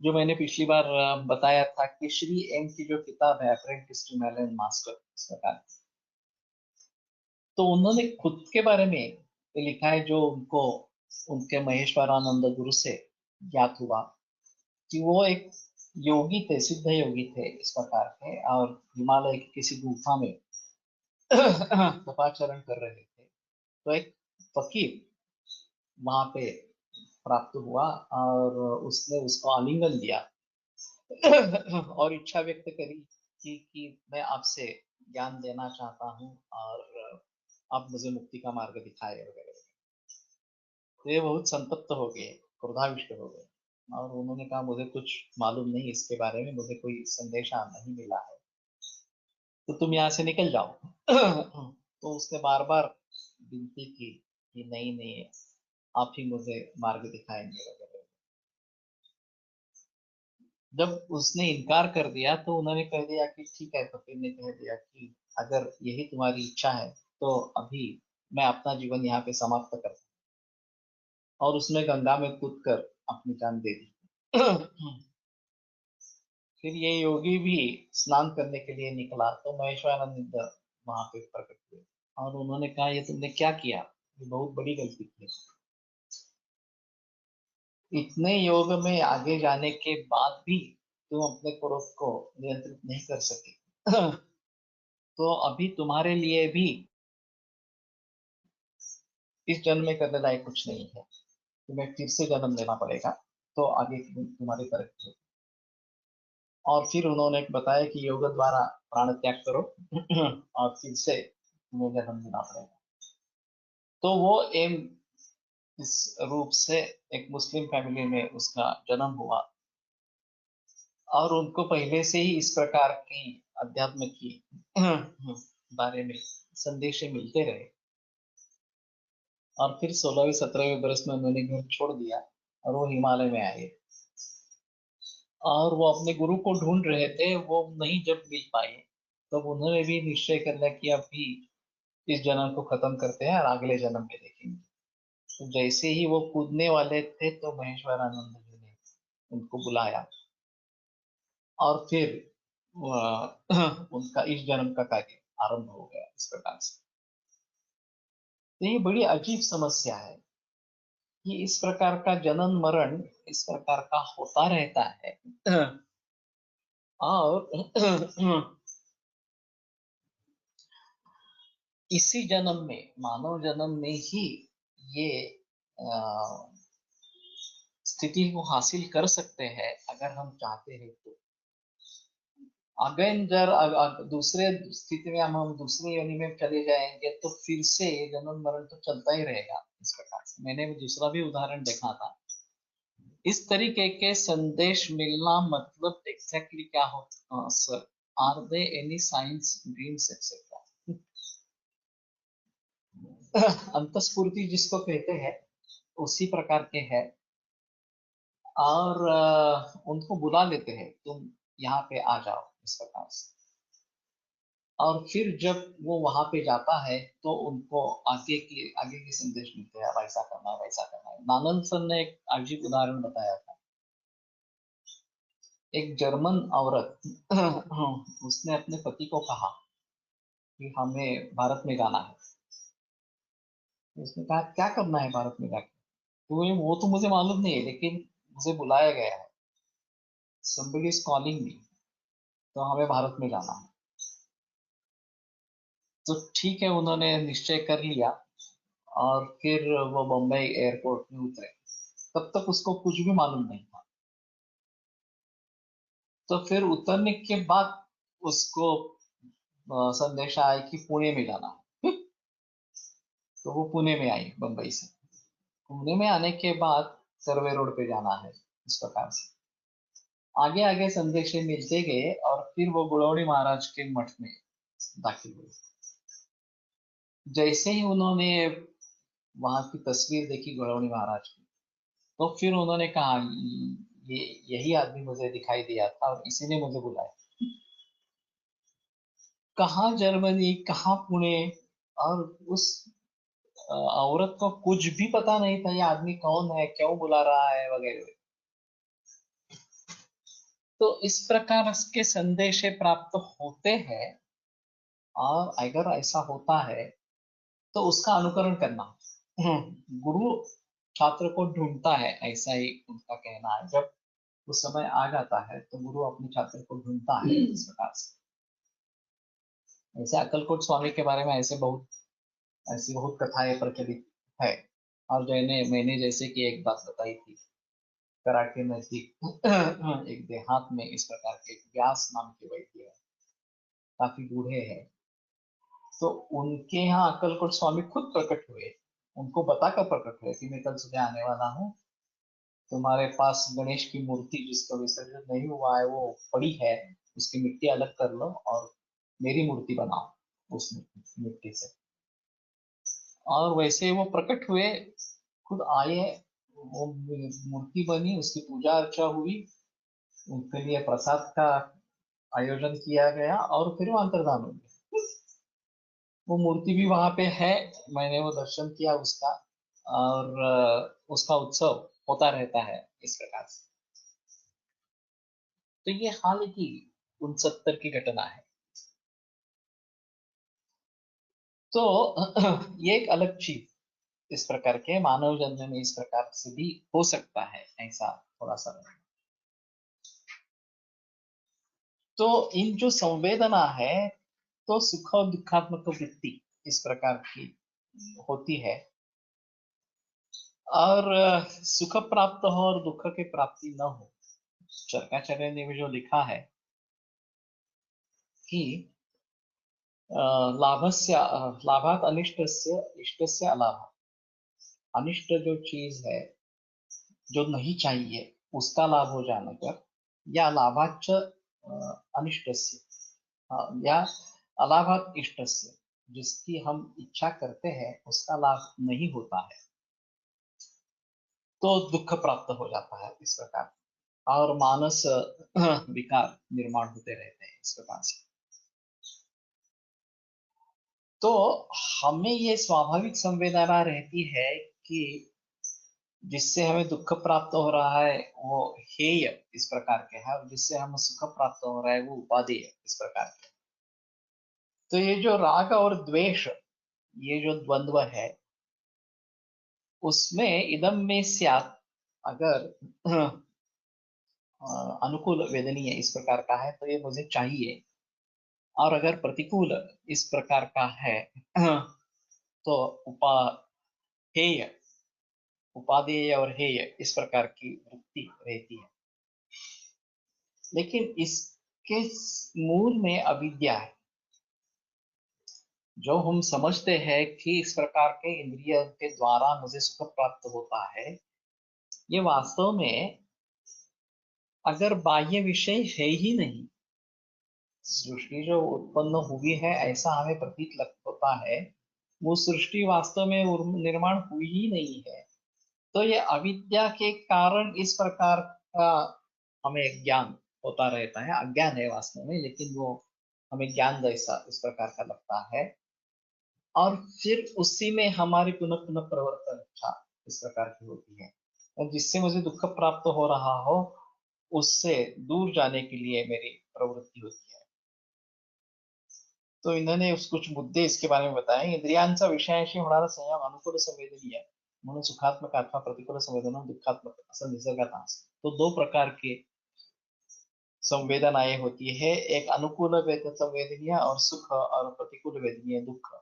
जो मैंने पिछली बार बताया था कि श्री एम की जो किताब है अप्रेंटिस टू मैलन मास्टर इस प्रकार, तो उन्होंने खुद के बारे में ये लिखा है जो उनको उनके महेश्वरानंद गुरु से ज्ञात हुआ कि वो एक योगी थे, सिद्ध योगी थे इस प्रकार के, और हिमालय की किसी गुफा में तपाचरण कर रहे थे। तो एक फकीर वहां पे प्राप्त हुआ और उसने उसको आलिंगन दिया और इच्छा व्यक्त करी कि मैं आपसे ज्ञान देना चाहता हूँ और आप मुझे मुक्ति का मार्ग दिखाए वगैरह। तो ये बहुत संतप्त हो गए, क्रोधाविष्ट हो गए, और उन्होंने कहा मुझे कुछ मालूम नहीं इसके बारे में, मुझे कोई संदेशा नहीं मिला है, तो तुम यहाँ से निकल जाओ। तो उसने बार बार विनती की कि नहीं नहीं, आप ही मुझे मार्ग दिखाएंगे वगैरह। जब उसने इनकार कर दिया तो उन्होंने कह दिया कि ठीक है, फकीर ने कह दिया कि अगर यही तुम्हारी इच्छा है तो अभी मैं अपना जीवन यहाँ पे समाप्त कर, और उसने गंगा में कूद कर अपनी जान दे दी। फिर ये योगी भी स्नान करने के लिए निकला तो महेश्वरानंद वहां पे प्रकट हुए, और उन्होंने कहा ये तुमने क्या किया, ये बहुत बड़ी गलती की। इतने योग में आगे जाने के बाद भी तुम अपने क्रोध को नियंत्रित नहीं कर सके। तो अभी तुम्हारे लिए भी इस जन्म में करने लायक कुछ नहीं है, तुम्हें फिर से जन्म लेना पड़ेगा, तो आगे की तुम्हारी तरक्की होगी। और फिर उन्होंने बताया कि योग द्वारा प्राण त्याग करो, और फिर से तुम्हें जन्म लेना पड़ेगा। तो वो एम इस रूप से एक मुस्लिम फैमिली में उसका जन्म हुआ, और उनको पहले से ही इस प्रकार की अध्यात्म की बारे में संदेश मिलते रहे। और फिर 16वें 17वें बरस में उन्होंने घर छोड़ दिया और वो हिमालय में आए, और वो अपने गुरु को ढूंढ रहे थे, वो नहीं जब मिल पाए तब तो उन्होंने भी निश्चय कर लिया कि अभी इस जन्म को खत्म करते हैं और अगले जन्म में देखेंगे। तो जैसे ही वो कूदने वाले थे तो महेश्वरानंद जी ने उनको बुलाया, और फिर उनका इस जन्म का कार्य आरंभ हो गया इस प्रकार से। तो ये बड़ी अजीब समस्या है कि इस प्रकार का जन्म मरण इस प्रकार का होता रहता है, और इसी जन्म में, मानव जन्म में ही ये अ, स्थिति को हासिल कर सकते हैं अगर हम चाहते हैं तो। अगर दूसरे स्थिति में हम दूसरे योनि में चले जाएंगे तो फिर से ये जन्म मरण तो चलता ही रहेगा इस प्रकार से। मैंने दूसरा भी उदाहरण देखा था। इस तरीके के संदेश मिलना मतलब एग्जैक्टली क्या होता sir, are they any science dreams etcetera. अंतस्फूर्ति जिसको कहते हैं उसी प्रकार के है, और उनको बुला लेते हैं तुम यहाँ पे आ जाओ इस प्रकार से। और फिर जब वो वहां पे जाता है तो उनको आगे के संदेश मिलते हैं, अब ऐसा करना है वैसा करना है। नानंद सर ने एक अजीब उदाहरण बताया था। एक जर्मन औरत उसने अपने पति को कहा कि हमें भारत में जाना है। उसने कहा क्या करना है भारत में जाके, तो वो तो मुझे मालूम नहीं है, लेकिन मुझे बुलाया गया है, somebody is calling me, तो हमें भारत में जाना है। तो ठीक है, उन्होंने निश्चय कर लिया, और फिर वो बम्बई एयरपोर्ट में उतरे। तब तक उसको कुछ भी मालूम नहीं था। तो फिर उतरने के बाद उसको संदेशा आया कि पुणे में जाना है। तो वो पुणे में आई बम्बई से। पुणे में आने के बाद सर्वे रोड पे जाना है इस प्रकार से आगे आगे संदेश मिलते गए, और फिर वो गुड़ौड़ी महाराज के मठ में दाखिल हुए। जैसे ही उन्होंने वहां की तस्वीर देखी गुड़ौड़ी महाराज की, तो फिर उन्होंने कहा ये यही आदमी मुझे दिखाई दिया था और इसी ने मुझे बुलाया। कहाँ जर्मनी, कहाँ पुणे, और उस औरत को कुछ भी पता नहीं था ये आदमी कौन है, क्यों बुला रहा है वगैरह। तो इस प्रकार के संदेश प्राप्त होते हैं, और अगर ऐसा होता है तो उसका अनुकरण करना। गुरु छात्र को ढूंढता है, ऐसा ही उनका कहना है। जब उस समय आ जाता है तो गुरु अपने छात्र को ढूंढता है इस प्रकार से। ऐसे अक्कलकोट स्वामी के बारे में ऐसी बहुत कथाएं प्रचलित है। और मैंने जैसे कि एक बात बताई थी, कराटे नजदीक एक देहात में इस प्रकार के व्यास नाम के वैद्य हैं, काफी बूढ़े हैं। तो उनके यहाँ अक्कलकोट स्वामी खुद प्रकट हुए, उनको बताकर प्रकट हुए कि मैं कल सुबह आने वाला हूँ, तुम्हारे पास गणेश की मूर्ति जिसका विसर्जन नहीं हुआ है वो पड़ी है, उसकी मिट्टी अलग कर लो और मेरी मूर्ति बनाओ उस मिट्टी से। और वैसे वो प्रकट हुए, खुद आए, वो मूर्ति बनी, उसकी पूजा अर्चा हुई, उनके लिए प्रसाद का आयोजन किया गया और फिर वो अंतर्धान हो गए। वो मूर्ति भी वहां पे है, मैंने वो दर्शन किया उसका, और उसका उत्सव होता रहता है इस प्रकार से। तो ये हाल की 69 की घटना है। तो ये एक अलग चीज, इस प्रकार के मानव जन्म में इस प्रकार से भी हो सकता है, ऐसा थोड़ा सा। तो इन जो संवेदना है, तो सुख और दुखात्मक वृत्ति इस प्रकार की होती है। और सुख प्राप्त हो और दुख की प्राप्ति न हो, चरकाचार्य ने भी जो लिखा है कि लाभस्य लाभात अनिष्टस्य इष्टस्य अलाभ, अनिष्ट जो चीज है जो नहीं चाहिए उसका लाभ हो जाने पर, या लाभाच अनिष्टस्य, या अलाभात इष्टस्य, जिसकी हम इच्छा करते हैं उसका लाभ नहीं होता है, तो दुख प्राप्त हो जाता है इस प्रकार। और मानस विकार निर्माण होते रहते हैं इस प्रकार से। तो हमें ये स्वाभाविक संवेदना रहती है कि जिससे हमें दुख प्राप्त हो रहा है वो हेय इस प्रकार के है, और जिससे हमें सुख प्राप्त हो रहा है वो उपादेय इस प्रकार के। तो ये जो राग और द्वेष, ये जो द्वंद्व है, उसमें इदम में स्यात्, अगर अनुकूल वेदनीय इस प्रकार का है तो ये मुझे चाहिए, और अगर प्रतिकूल इस प्रकार का है तो हेय, उपादेय और हेय इस प्रकार की वृत्ति रहती है। लेकिन इसके मूल में अविद्या है। जो हम समझते हैं कि इस प्रकार के इंद्रिय के द्वारा मुझे सुख प्राप्त होता है, ये वास्तव में अगर बाह्य विषय है ही नहीं, सृष्टि जो उत्पन्न हुई है ऐसा हमें प्रतीत लग होता है, वो सृष्टि वास्तव में निर्माण हुई ही नहीं है। तो ये अविद्या के कारण इस प्रकार का हमें ज्ञान होता रहता है, अज्ञान है वास्तव में, लेकिन वो हमें ज्ञान जैसा इस प्रकार का लगता है। और फिर उसी में हमारी पुनः पुनः प्रवर्तन इच्छा इस प्रकार की होती है, और जिससे मुझे दुख प्राप्त हो रहा हो उससे दूर जाने के लिए मेरी प्रवृत्ति होती है। तो इन्होंने कुछ मुद्दे इसके बारे में बताए। इंद्रियांचा विषयाशी होणारा संयम अनुकूल संवेदनीय म्हणून सुखात्मक अथवा प्रतिकूल संवेदना दुखात्मक असं निसर्गात असतं। तो दो प्रकार के संवेदनाएं होती है, एक अनुकूल संवेदनीय और सुख, और प्रतिकूल वेदनीय दुख।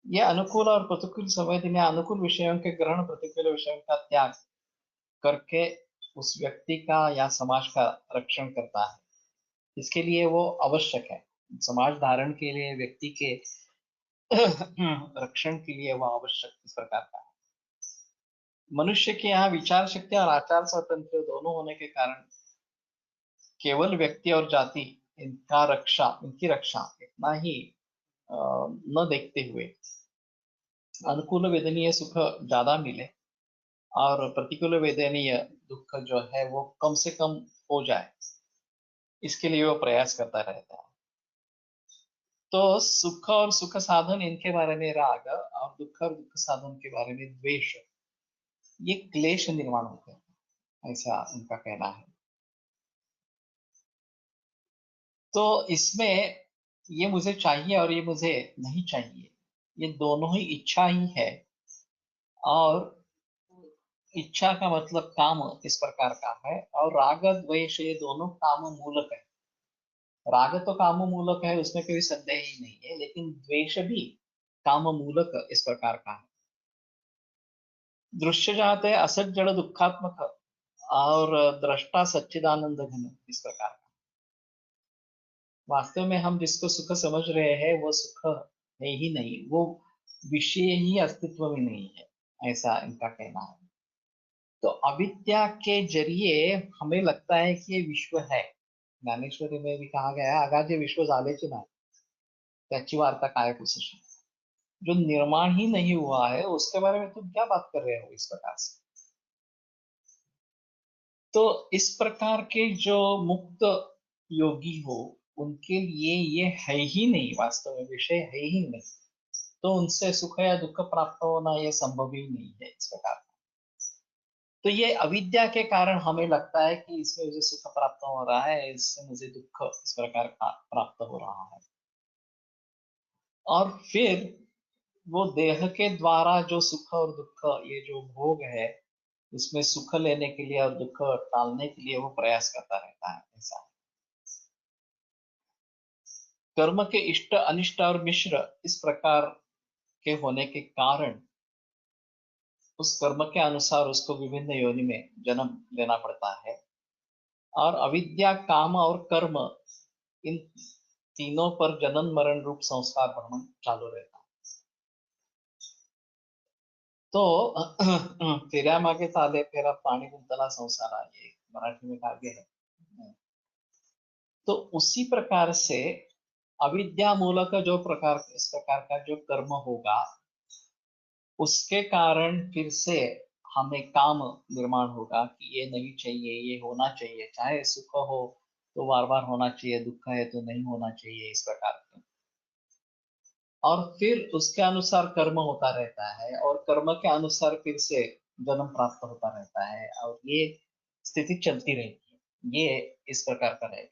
ये अनुकूल और प्रतिकूल संवेदनीय अनुकूल विषयों के ग्रहण, प्रतिकूल विषयों का त्याग करके उस व्यक्ति का या समाज का रक्षण करता है। इसके लिए वो आवश्यक है, समाज धारण के लिए, व्यक्ति के रक्षण के लिए वो आवश्यक इस प्रकार का है। मनुष्य के यहाँ विचार शक्ति और आचार स्वतंत्र दोनों होने के कारण केवल व्यक्ति और जाति इनकी रक्षा इतना ही न देखते हुए अनुकूल वेदनीय सुख ज्यादा मिले और प्रतिकूल वेदनीय दुख जो है वो कम से कम हो जाए, इसके लिए वो प्रयास करता रहता है। तो सुख और सुख साधन इनके बारे में राग, और दुख और दुख साधन के बारे में द्वेष, ये क्लेश निर्माण होते हैं, ऐसा उनका कहना है। तो इसमें ये मुझे चाहिए और ये मुझे नहीं चाहिए, ये दोनों ही इच्छा ही है। और इच्छा का मतलब काम इस प्रकार का है, और राग द्वेष ये दोनों काम मूलक है। राग तो काम मूलक है, उसमें कोई संदेह ही नहीं है, लेकिन द्वेष भी काम मूलक इस प्रकार का है। दृश्य जाते असत जड़ दुखात्मक, और दृष्टा सच्चिदानंद घन इस प्रकार का। वास्तव में हम जिसको सुख समझ रहे हैं वो सुख है ही नहीं, वो विषय ही अस्तित्व में नहीं है, ऐसा इनका कहना है। तो अविद्या के जरिए हमें लगता है कि ये विश्व है। ज्ञानेश्वरी में भी कहा गया है, अगाधे विश्व झालेचे नाही, त्याची वार्ता काय पुसशी। जो निर्माण ही नहीं हुआ है उसके बारे में तुम क्या बात कर रहे हो इस प्रकार से। तो इस प्रकार के जो मुक्त योगी हो, उनके लिए ये है ही नहीं, वास्तव में विषय है ही नहीं। तो उनसे सुख या दुख प्राप्त होना ये संभव ही नहीं है इस प्रकार का। तो ये अविद्या के कारण हमें लगता है कि इसमें मुझे सुख प्राप्त हो रहा है, इससे मुझे दुख इस प्रकार का प्राप्त हो रहा है। और फिर वो देह के द्वारा जो सुख और दुख, ये जो भोग है, इसमें सुख लेने के लिए और दुख टालने के लिए वो प्रयास करता रहता है, ऐसा है। कर्म के इष्ट अनिष्ट और मिश्र इस प्रकार के होने के कारण उस कर्म के अनुसार उसको विभिन्न योनि में जन्म लेना पड़ता है। और अविद्या, काम और कर्म, इन तीनों पर जन्म मरण रूप संस्कार भ्रमण चालू रहता है। तो फेऱ्या मागे चाले फेरा पाणी गुंतला संसारा, ये मराठी में काव्य है। तो उसी प्रकार से अविद्या मूलक जो प्रकार, इस प्रकार का जो कर्म होगा, उसके कारण फिर से हमें काम निर्माण होगा कि ये नहीं चाहिए, ये होना चाहिए, चाहे सुख हो तो बार बार होना चाहिए, दुख है तो नहीं होना चाहिए, इस प्रकार के। और फिर उसके अनुसार कर्म होता रहता है और कर्म के अनुसार फिर से जन्म प्राप्त होता रहता है, और ये स्थिति चलती रहती है, ये इस प्रकार का रहेगा।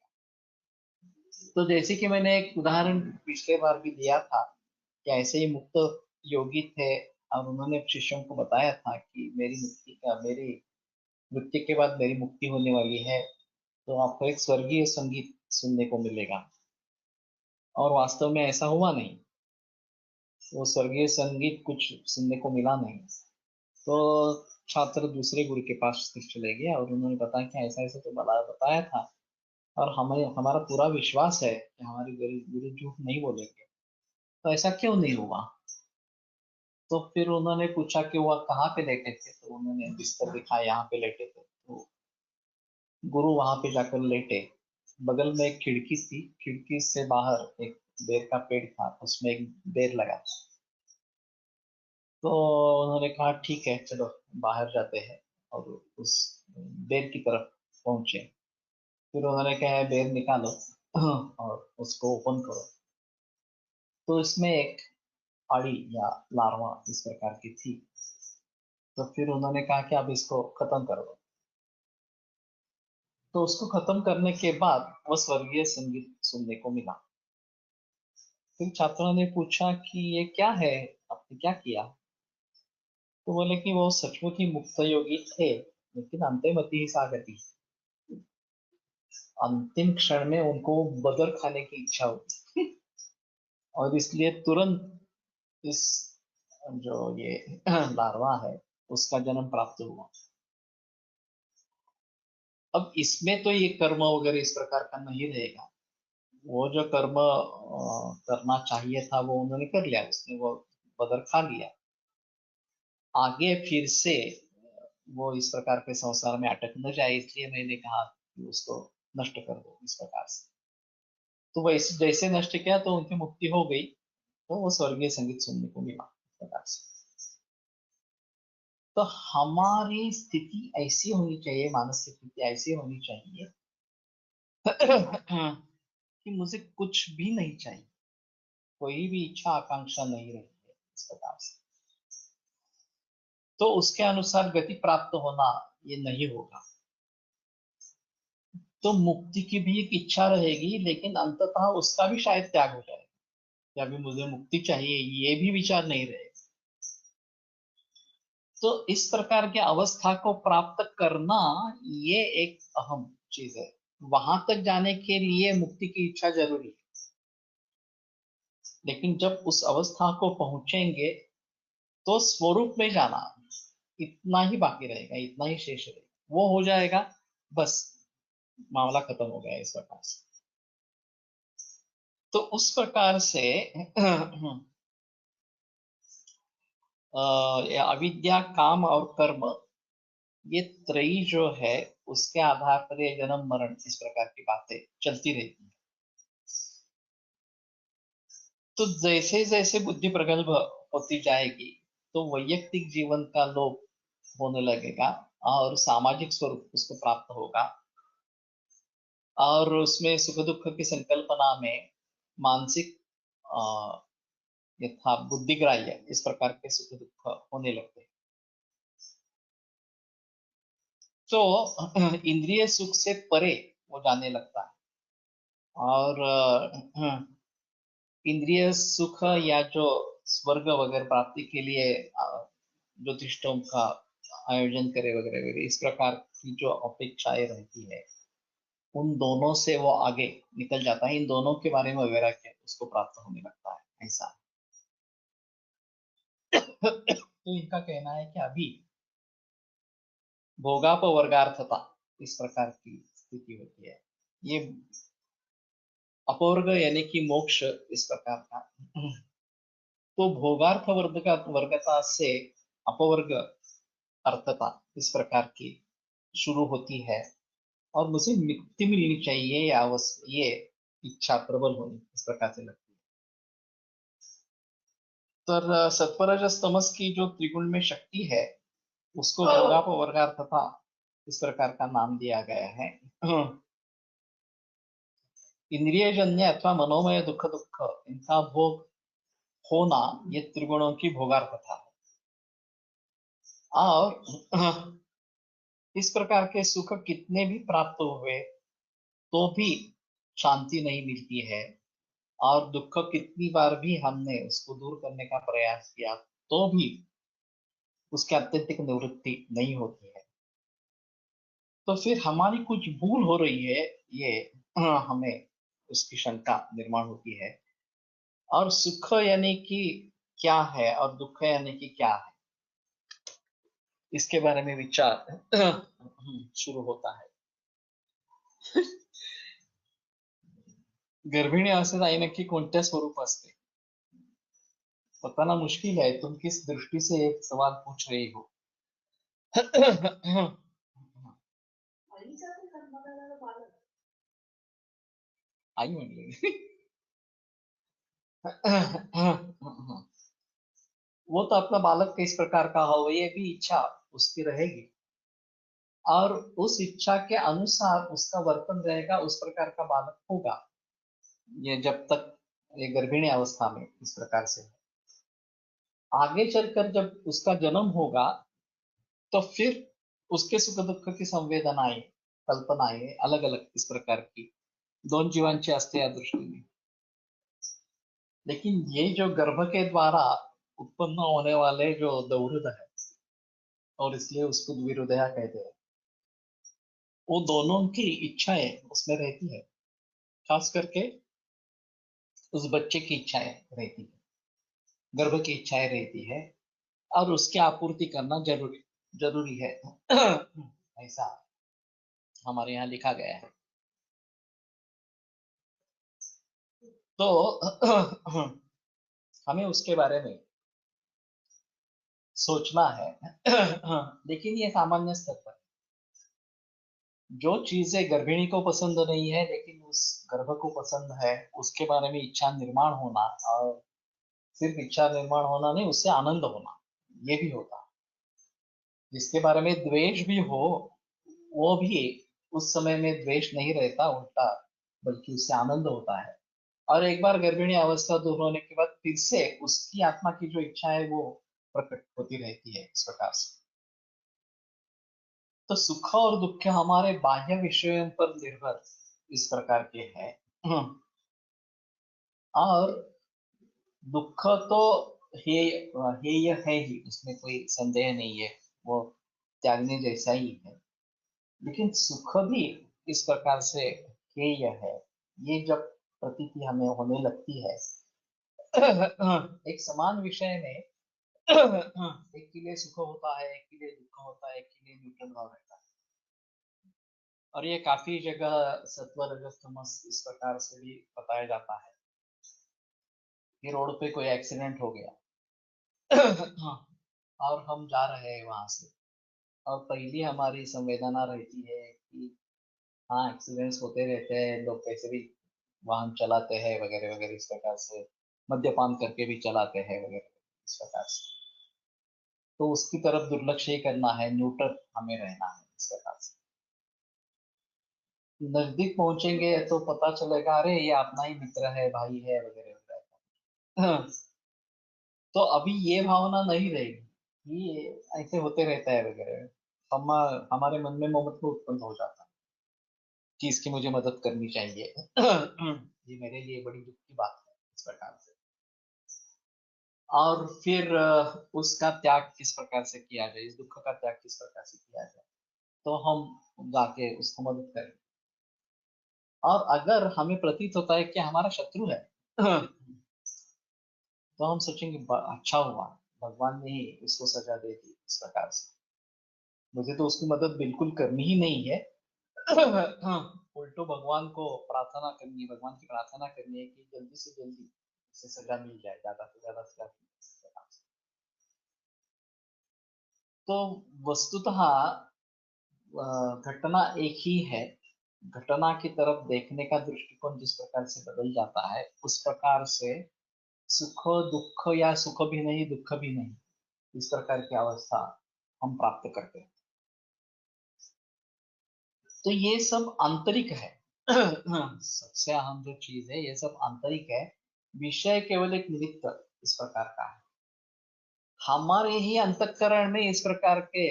तो जैसे कि मैंने एक उदाहरण पिछले बार भी दिया था कि ऐसे ही मुक्त योगी थे और उन्होंने शिष्यों को बताया था कि मेरी मृत्यु के बाद मेरी मुक्ति होने वाली है, तो आपको एक स्वर्गीय संगीत सुनने को मिलेगा। और वास्तव में ऐसा हुआ नहीं, वो स्वर्गीय संगीत कुछ सुनने को मिला नहीं। तो छात्र दूसरे गुरु के पास चले गए और उन्होंने बताया कि ऐसा ऐसा तो बताया था, और हमें हमारा पूरा विश्वास है कि हमारे गुरु गुरु झूठ नहीं बोलेंगे, तो ऐसा क्यों नहीं हुआ। तो फिर उन्होंने पूछा कि वह कहाँ पे लेटे थे, तो उन्होंने बिस्तर दिखाया, यहाँ पे लेटे थे। तो गुरु वहां पे जाकर लेटे, बगल में एक खिड़की थी, खिड़की से बाहर एक बेर का पेड़ था, उसमें एक बेर लगा था। तो उन्होंने कहा ठीक है चलो बाहर जाते हैं, और उस बेर की तरफ पहुंचे। फिर उन्होंने कहा बेर निकालो और उसको ओपन करो। तो इसमें एक अड़ी या लार्वा इस प्रकार की थी। तो फिर उन्होंने कहा कि अब इसको खत्म कर दो। तो उसको खत्म करने के बाद वो स्वर्गीय संगीत सुनने को मिला। फिर छात्रों ने पूछा कि ये क्या है, आपने क्या किया। तो बोले कि वो सचमुच ही मुक्त योगी थे, लेकिन अंतिमति ही सागति, अंतिम क्षण में उनको बदर खाने की इच्छा हुई और इसलिए तुरंत इस जो ये लार्वा है उसका जन्म प्राप्त हुआ। अब इसमें तो ये कर्म वगैरह इस प्रकार का नहीं रहेगा। वो जो कर्म करना चाहिए था वो उन्होंने कर लिया, उसने वो बदर खा लिया। आगे फिर से वो इस प्रकार के संसार में अटक न जाए, इसलिए मैंने कहा कि उसको नष्ट कर दो इस प्रकार से। तो वैसे जैसे नष्ट किया तो उनकी मुक्ति हो गई, तो वो स्वर्गीय संगीत सुनने को मिला इस प्रकार से। तो हमारी स्थिति ऐसी होनी चाहिए, मानसिक स्थिति ऐसी होनी चाहिए कि मुझे कुछ भी नहीं चाहिए, कोई भी इच्छा आकांक्षा नहीं रही है इस प्रकार से। तो उसके अनुसार गति प्राप्त होना ये नहीं होगा। तो मुक्ति की भी एक इच्छा रहेगी, लेकिन अंततः उसका भी शायद त्याग हो जाएगा कि अभी मुझे मुक्ति चाहिए, ये भी विचार नहीं रहेगा। तो इस प्रकार के अवस्था को प्राप्त करना ये एक अहम चीज है। वहां तक जाने के लिए मुक्ति की इच्छा जरूरी है, लेकिन जब उस अवस्था को पहुंचेंगे तो स्वरूप में जाना इतना ही बाकी रहेगा, इतना ही शेष रहेगा, वो हो जाएगा, बस मामला खत्म हो गया इस प्रकार से। तो उस प्रकार से ये अविद्या, काम और कर्म, ये त्रयी जो है उसके आधार पर ये जन्म मरण इस प्रकार की बातें चलती रहती है। तो जैसे जैसे बुद्धि प्रगल्भ होती जाएगी तो वैयक्तिक जीवन का लोप होने लगेगा और सामाजिक स्वरूप उसको प्राप्त होगा, और उसमें सुख दुख की संकल्पना में मानसिक यथा बुद्धिग्राह्य इस प्रकार के सुख दुख होने लगते हैं। तो इंद्रिय सुख से परे वो जाने लगता है, और इंद्रिय सुख या जो स्वर्ग वगैरह प्राप्ति के लिए ज्योतिषों का आयोजन करे वगैरह वगैरह इस प्रकार की जो अपेक्षाएं रहती है, उन दोनों से वो आगे निकल जाता है, इन दोनों के बारे में वगैरह के उसको प्राप्त होने लगता है, ऐसा। तो इनका कहना है कि अभी भोगापवर्गार्थता इस प्रकार की स्थिति होती है। ये अपवर्ग यानी कि मोक्ष इस प्रकार का। तो भोगार्थ वर्गता से अपवर्ग अर्थता इस प्रकार की शुरू होती है, और मुझे मुक्ति मिलनी चाहिए या ये इच्छा प्रबल होनी इस प्रकार से लगती है। तो सत्वरजस तमस की जो त्रिगुण में शक्ति है उसको भोगापवर्गार्थता इस प्रकार का नाम दिया गया है। इंद्रियजन्य अथवा मनोमय दुख दुख इनका भोग होना ये त्रिगुणों की भोगार्थता है, और इस प्रकार के सुख कितने भी प्राप्त हुए तो भी शांति नहीं मिलती है, और दुख कितनी बार भी हमने उसको दूर करने का प्रयास किया तो भी उसकी आत्यंतिक निवृत्ति नहीं होती है। तो फिर हमारी कुछ भूल हो रही है, ये हमें उसकी शंका निर्माण होती है। और सुख यानी कि क्या है और दुख यानी कि क्या है, इसके बारे में विचार शुरू होता है। गर्भिणी अवस्थेत आई नक्की कोणत्या स्वरूप असते, बताना मुश्किल है। तुम किस दृष्टि से एक सवाल पूछ रही हो। आई म्हणली। वो तो अपना बालक किस प्रकार का हो ये भी इच्छा उसकी रहेगी, और उस इच्छा के अनुसार उसका वर्तन रहेगा, उस प्रकार का बालक होगा। ये जब तक ये गर्भिणी अवस्था में इस प्रकार से है। आगे चलकर जब उसका जन्म होगा तो फिर उसके सुख दुख की संवेदनाएं, कल्पनाएं अलग अलग इस प्रकार की दोन जीवांची असते या दृष्टीने। लेकिन ये जो गर्भ के द्वारा उत्पन्न होने वाले जो दौहृद है, और इसलिए उसको द्विहृदया कहते हैं, वो दोनों की इच्छाएं उसमें रहती है, खास करके उस बच्चे की इच्छाएं रहती है, गर्भ की इच्छाएं रहती है, और उसकी आपूर्ति करना जरूरी जरूरी है। ऐसा हमारे यहाँ लिखा गया है। तो हमें उसके बारे में सोचना है। लेकिन ये सामान्य स्तर पर जो चीजें गर्भिणी को पसंद नहीं है लेकिन उस गर्भ को पसंद है, उसके बारे में इच्छा निर्माण होना, और सिर्फ इच्छा निर्माण होना नहीं, उससे आनंद होना, ये भी होता है। जिसके बारे में द्वेष भी हो वो भी उस समय में द्वेष नहीं रहता, उल्टा बल्कि उससे आनंद होता है। और एक बार गर्भिणी अवस्था दूर होने के बाद फिर से उसकी आत्मा की जो इच्छा है वो प्रकट होती रहती है इस प्रकार से। तो सुख और दुख हमारे बाह्य विषयों पर निर्भर इस प्रकार के हैं। और दुख तो हे हेय है ही, उसमें कोई संदेह नहीं है, वो त्यागने जैसा ही है। लेकिन सुख भी इस प्रकार से हेय है, ये जब प्रतीति हमें होने लगती है। एक समान विषय में एक के लिए सुख होता है, एक के लिए दुख होता है, एक के लिए न्यूट्रल भाव रहता है। और ये काफी जगह सत्व रजस तमस इस प्रकार से भी बताया जाता है। कि रोड पे कोई एक्सीडेंट हो गया हाँ, और हम जा रहे हैं वहां से, और पहली हमारी संवेदना रहती है कि हाँ, एक्सीडेंट्स होते रहते हैं, लोग कैसे भी वाहन चलाते हैं वगैरह वगैरह, इस प्रकार से मद्यपान करके भी चलाते हैं वगैरह इस प्रकार से। तो उसकी तरफ दुर्लक्ष्य ही करना है, न्यूट्रल हमें रहना है इस प्रकार से। नजदीक पहुंचेंगे तो पता चलेगा अरे ये अपना ही मित्र है, भाई है वगैरह वगैरह तो अभी ये भावना नहीं रहेगी, ये ऐसे होते रहता है वगैरह। हम हमारे मन में मोहब्बत उत्पन्न हो जाता है कि इसकी मुझे मदद करनी चाहिए ये मेरे लिए बड़ी दुख की बात है इस प्रकार से। और फिर उसका त्याग किस प्रकार से किया जाए, इस दुख का त्याग किस प्रकार से किया जाए, तो हम जाके उसको मदद करें। और अगर हमें प्रतीत होता है कि हमारा शत्रु है तो हम सोचेंगे अच्छा हुआ, भगवान ने ही इसको सजा दे दी इस प्रकार से, मुझे तो उसकी मदद बिल्कुल करनी ही नहीं है उल्टो भगवान को प्रार्थना करनी है, भगवान की प्रार्थना करनी है कि जल्दी से जल्दी इसे सजा मिल जाए, ज्यादा से ज्यादा सजा मिल जाए। तो वस्तुतः घटना एक ही है, घटना की तरफ देखने का दृष्टिकोण जिस प्रकार से बदल जाता है, उस प्रकार से सुख दुख, या सुख भी नहीं दुख भी नहीं, इस प्रकार की अवस्था हम प्राप्त करते हैं। तो ये सब आंतरिक है सबसे अहम जो चीज है, ये सब आंतरिक है। विषय केवल एक निमित्त इस प्रकार का है। हमारे ही अंतःकरण में इस प्रकार के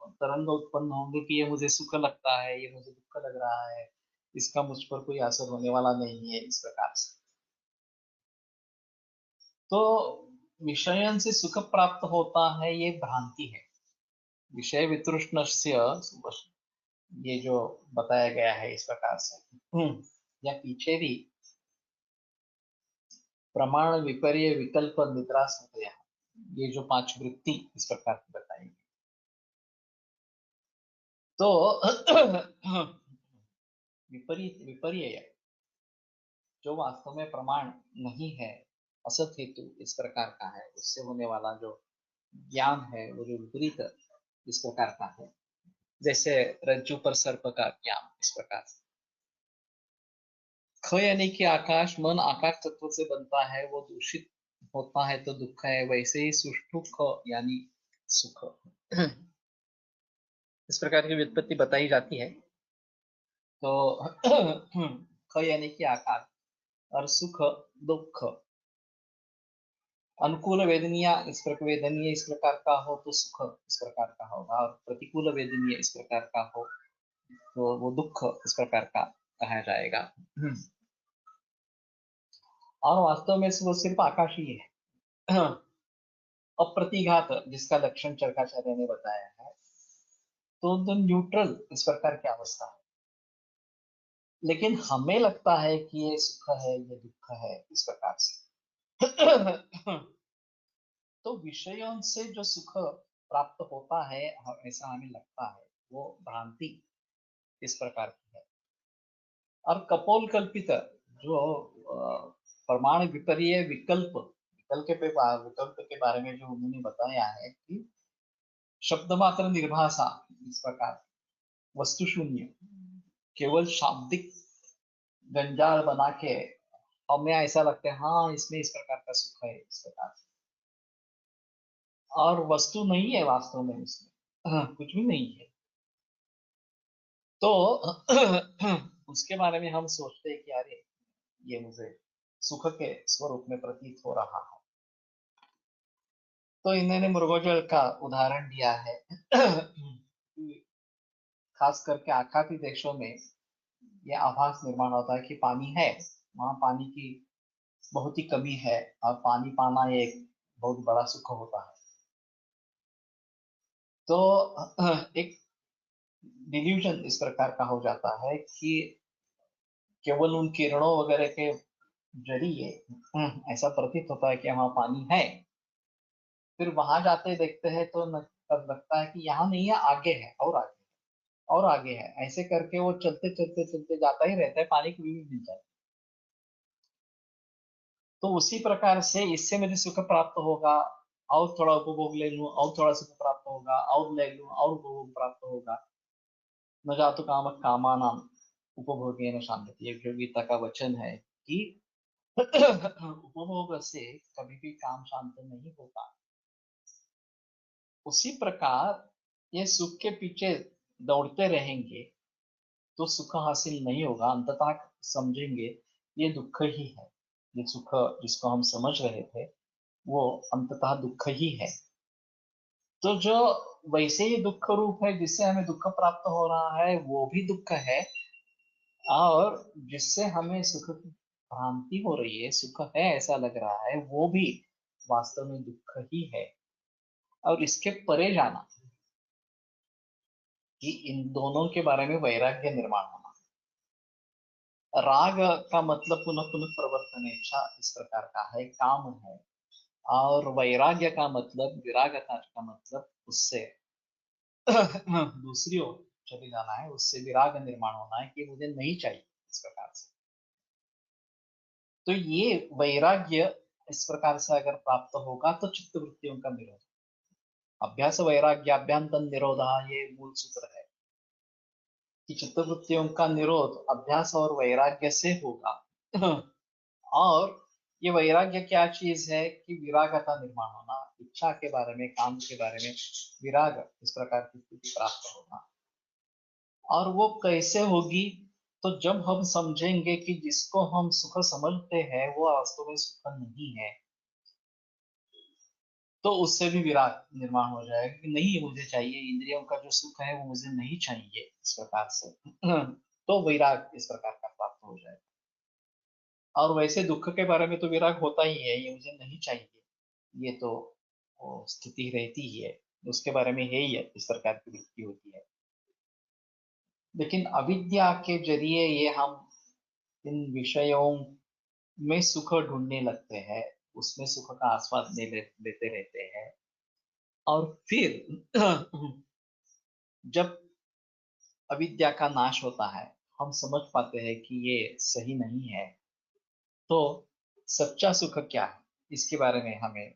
तरंग उत्पन्न होंगे कि ये मुझे सुख लगता है, ये मुझे दुख लग रहा है, इसका मुझ पर कोई असर होने वाला नहीं है इस प्रकार से। तो विषयन से सुख प्राप्त होता है, ये भ्रांति है। विषय वितृष्णस्य, ये जो बताया गया है इस प्रकार से, या पीछे भी प्रमाण विपर्य विकल्प निद्रास होते हैं, ये जो 5 वृत्ति इस प्रकार की बताई गई। तो विपरीत विपर्य जो वास्तव में प्रमाण नहीं है, असत हेतु इस प्रकार का है, उससे होने वाला जो ज्ञान है वो जो विपरीत इस प्रकार का है, जैसे रज्जु पर सर्प का ज्ञान इस प्रकार से। ख यानी कि आकाश, मन आकाश तत्व से बनता है, वो दूषित होता है तो दुख है, वैसे ही सुष्ठु ख यानी सुख इस प्रकार की व्युत्पत्ति बताई जाती है। तो ख यानी कि आकाश, और सुख दुख, अनुकूल वेदनीय इस प्रकार का हो तो सुख इस प्रकार का होगा, और प्रतिकूल वेदनीय इस प्रकार का हो तो वो दुख इस प्रकार का कहा जाएगा। और वास्तव में वो सिर्फ आकाश ही है अप्रतिघात जिसका लक्षण चरकाचार्य ने बताया है, तो न्यूट्रल इस प्रकार की अवस्था है। लेकिन हमें लगता है कि ये सुख है, ये दुख है इस प्रकार से तो विषयों से जो सुख प्राप्त होता है, ऐसा हमें लगता है, वो भ्रांति इस प्रकार की है। और कपोल कल्पित जो प्रमाण विपर्य विकल्प के बारे में जो उन्होंने बताया है कि शब्द मात्र निर्भाषा इस प्रकार, वस्तु शून्य, केवल शाब्दिक जंजाल बना के हमें ऐसा लगता है हाँ इसमें इस प्रकार का सुख है इस प्रकार से, और वस्तु नहीं है वास्तव में इसमें कुछ भी नहीं है। तो उसके बारे में हम सोचते हैं कि अरे ये मुझे सुख के स्वरूप में प्रतीत हो रहा है। तो इन्होंने मृगोजल का उदाहरण दिया है खास करके आखाती देशों में ये आभास निर्माण होता है कि पानी है, वहां पानी की बहुत ही कमी है, और पानी पाना ये एक बहुत बड़ा सुख होता है। तो एक डिल्यूजन इस प्रकार का हो जाता है कि केवल उन किरणों वगैरह के जरिए ऐसा प्रतीत होता है कि वहाँ पानी है, फिर वहां जाते देखते हैं तो तब लगता है कि यहाँ नहीं है, आगे है और आगे और आगे है, ऐसे करके वो चलते चलते चलते जाता ही रहता है, पानी कभी भी मिल जाता है। तो उसी प्रकार से इससे मुझे सुख प्राप्त होगा, और थोड़ा उपभोग ले लूं, और थोड़ा सुख प्राप्त होगा, और ले लूं और उपभोग प्राप्त होगा। न जातु काम कामानाम उपभोगेन शांति, ये जो गीता का वचन है कि उपभोग से कभी भी काम शांत नहीं होता। उसी प्रकार ये सुख के पीछे दौड़ते रहेंगे तो सुख हासिल नहीं होगा। अंततः समझेंगे ये दुख ही है, ये सुख जिसको हम समझ रहे थे वो अंततः दुख ही है। तो जो वैसे ही दुख रूप है, जिससे हमें दुख प्राप्त हो रहा है वो भी दुख है, और जिससे हमें सुख की भ्रांति हो रही है, सुख है ऐसा लग रहा है, वो भी वास्तव में दुख ही है। और इसके परे जाना कि इन दोनों के बारे में वैराग्य निर्माण होना। राग का मतलब पुनः पुनः प्रवर्तन इच्छा इस प्रकार का है, काम है। और वैराग्य का मतलब, विरागता का मतलब उससे दूसरी ओर चले जाना है, उससे विराग निर्माण होना है कि मुझे नहीं चाहिए इस प्रकार से। तो ये वैराग्य इस प्रकार से अगर प्राप्त होगा तो चित्त वृत्तियों का निरोध, अभ्यास वैराग्य अभ्यंतन निरोध, ये मूल सूत्र है कि चित्त वृत्तियों का निरोध अभ्यास और वैराग्य से होगा। और ये वैराग्य क्या चीज है कि विराग का निर्माण होना, इच्छा के बारे में, काम के बारे में विराग, इस प्रकार की स्थिति प्राप्त होना। और वो कैसे होगी? तो जब हम समझेंगे कि जिसको हम सुख समझते हैं वो वास्तव में सुख नहीं है, तो उससे भी विराग निर्माण हो जाएगा कि नहीं मुझे चाहिए, इंद्रियों का जो सुख है वो मुझे नहीं चाहिए इस प्रकार से। तो वैराग इस प्रकार का प्राप्त हो जाएगा। और वैसे दुख के बारे में तो विराग होता ही है, ये मुझे नहीं चाहिए, ये तो वो स्थिति रहती ही है, उसके बारे में है ही है, इस प्रकार की वृत्ति होती है। लेकिन अविद्या के जरिए ये हम इन विषयों में सुख ढूंढने लगते हैं, उसमें सुख का आस्वाद लेते रहते हैं। और फिर जब अविद्या का नाश होता है, हम समझ पाते हैं कि ये सही नहीं है, तो सच्चा सुख क्या है इसके बारे में हमें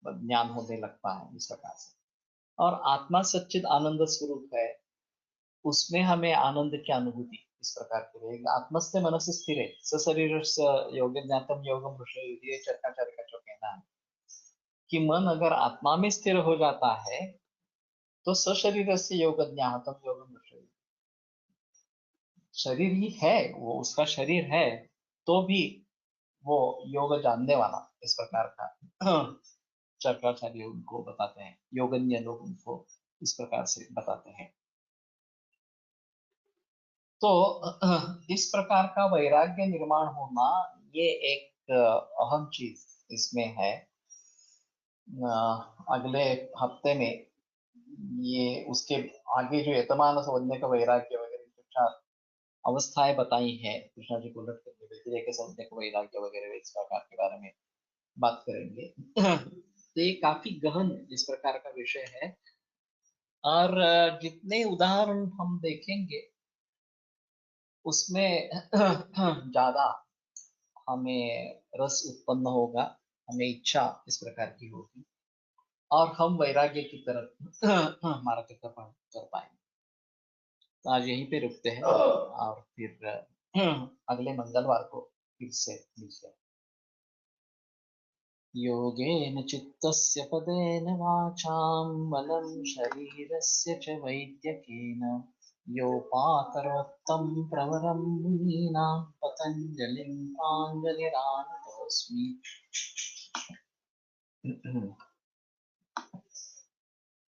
ज्ञान होने लगता है इस प्रकार से। और आत्मा सच्चिद आनंद स्वरूप है, उसमें हमें आनंद की अनुभूति इस प्रकार की रहेगी। आत्मस्थ मनस स्थिर है सशरीर योग ज्ञातम योगम ऋषि, ये चरकाचार्य का जो कहना है कि मन अगर आत्मा में स्थिर हो जाता है तो सशरीर से योग ज्ञातम योगम ऋषि, शरीर ही है वो, उसका शरीर है तो भी वो योग जानने वाला इस प्रकार का चरकाचार्य उनको बताते हैं, योगज्ञ लोग उनको इस प्रकार से बताते हैं। तो इस प्रकार का वैराग्य निर्माण होना ये एक अहम चीज इसमें है। अगले हफ्ते में ये उसके आगे जो यतमान समझने का वैराग्य वगैरह जो चार अवस्थाएं बताई हैं कृष्णा जी को उलट करके, व्यतिरेक के समझने का वैराग्य वगैरह इस प्रकार के बारे में बात करेंगे। तो ये काफी गहन इस प्रकार का विषय है। और जितने उदाहरण हम देखेंगे उसमें ज्यादा हमें रस उत्पन्न होगा, हमें इच्छा इस प्रकार की होगी, और हम वैराग्य की तरफ मार्ग कर पाएंगे। तो आज यहीं पे रुकते हैं और फिर अगले मंगलवार को फिर से मिलते हैं। योगेन चित्तस्य पदेन वाचां मलं शरीरस्य च वैद्यकेन योपाकरोत्तं प्रवरं मुनीनां पतञ्जलिं प्राञ्जलिरानतोऽस्मि।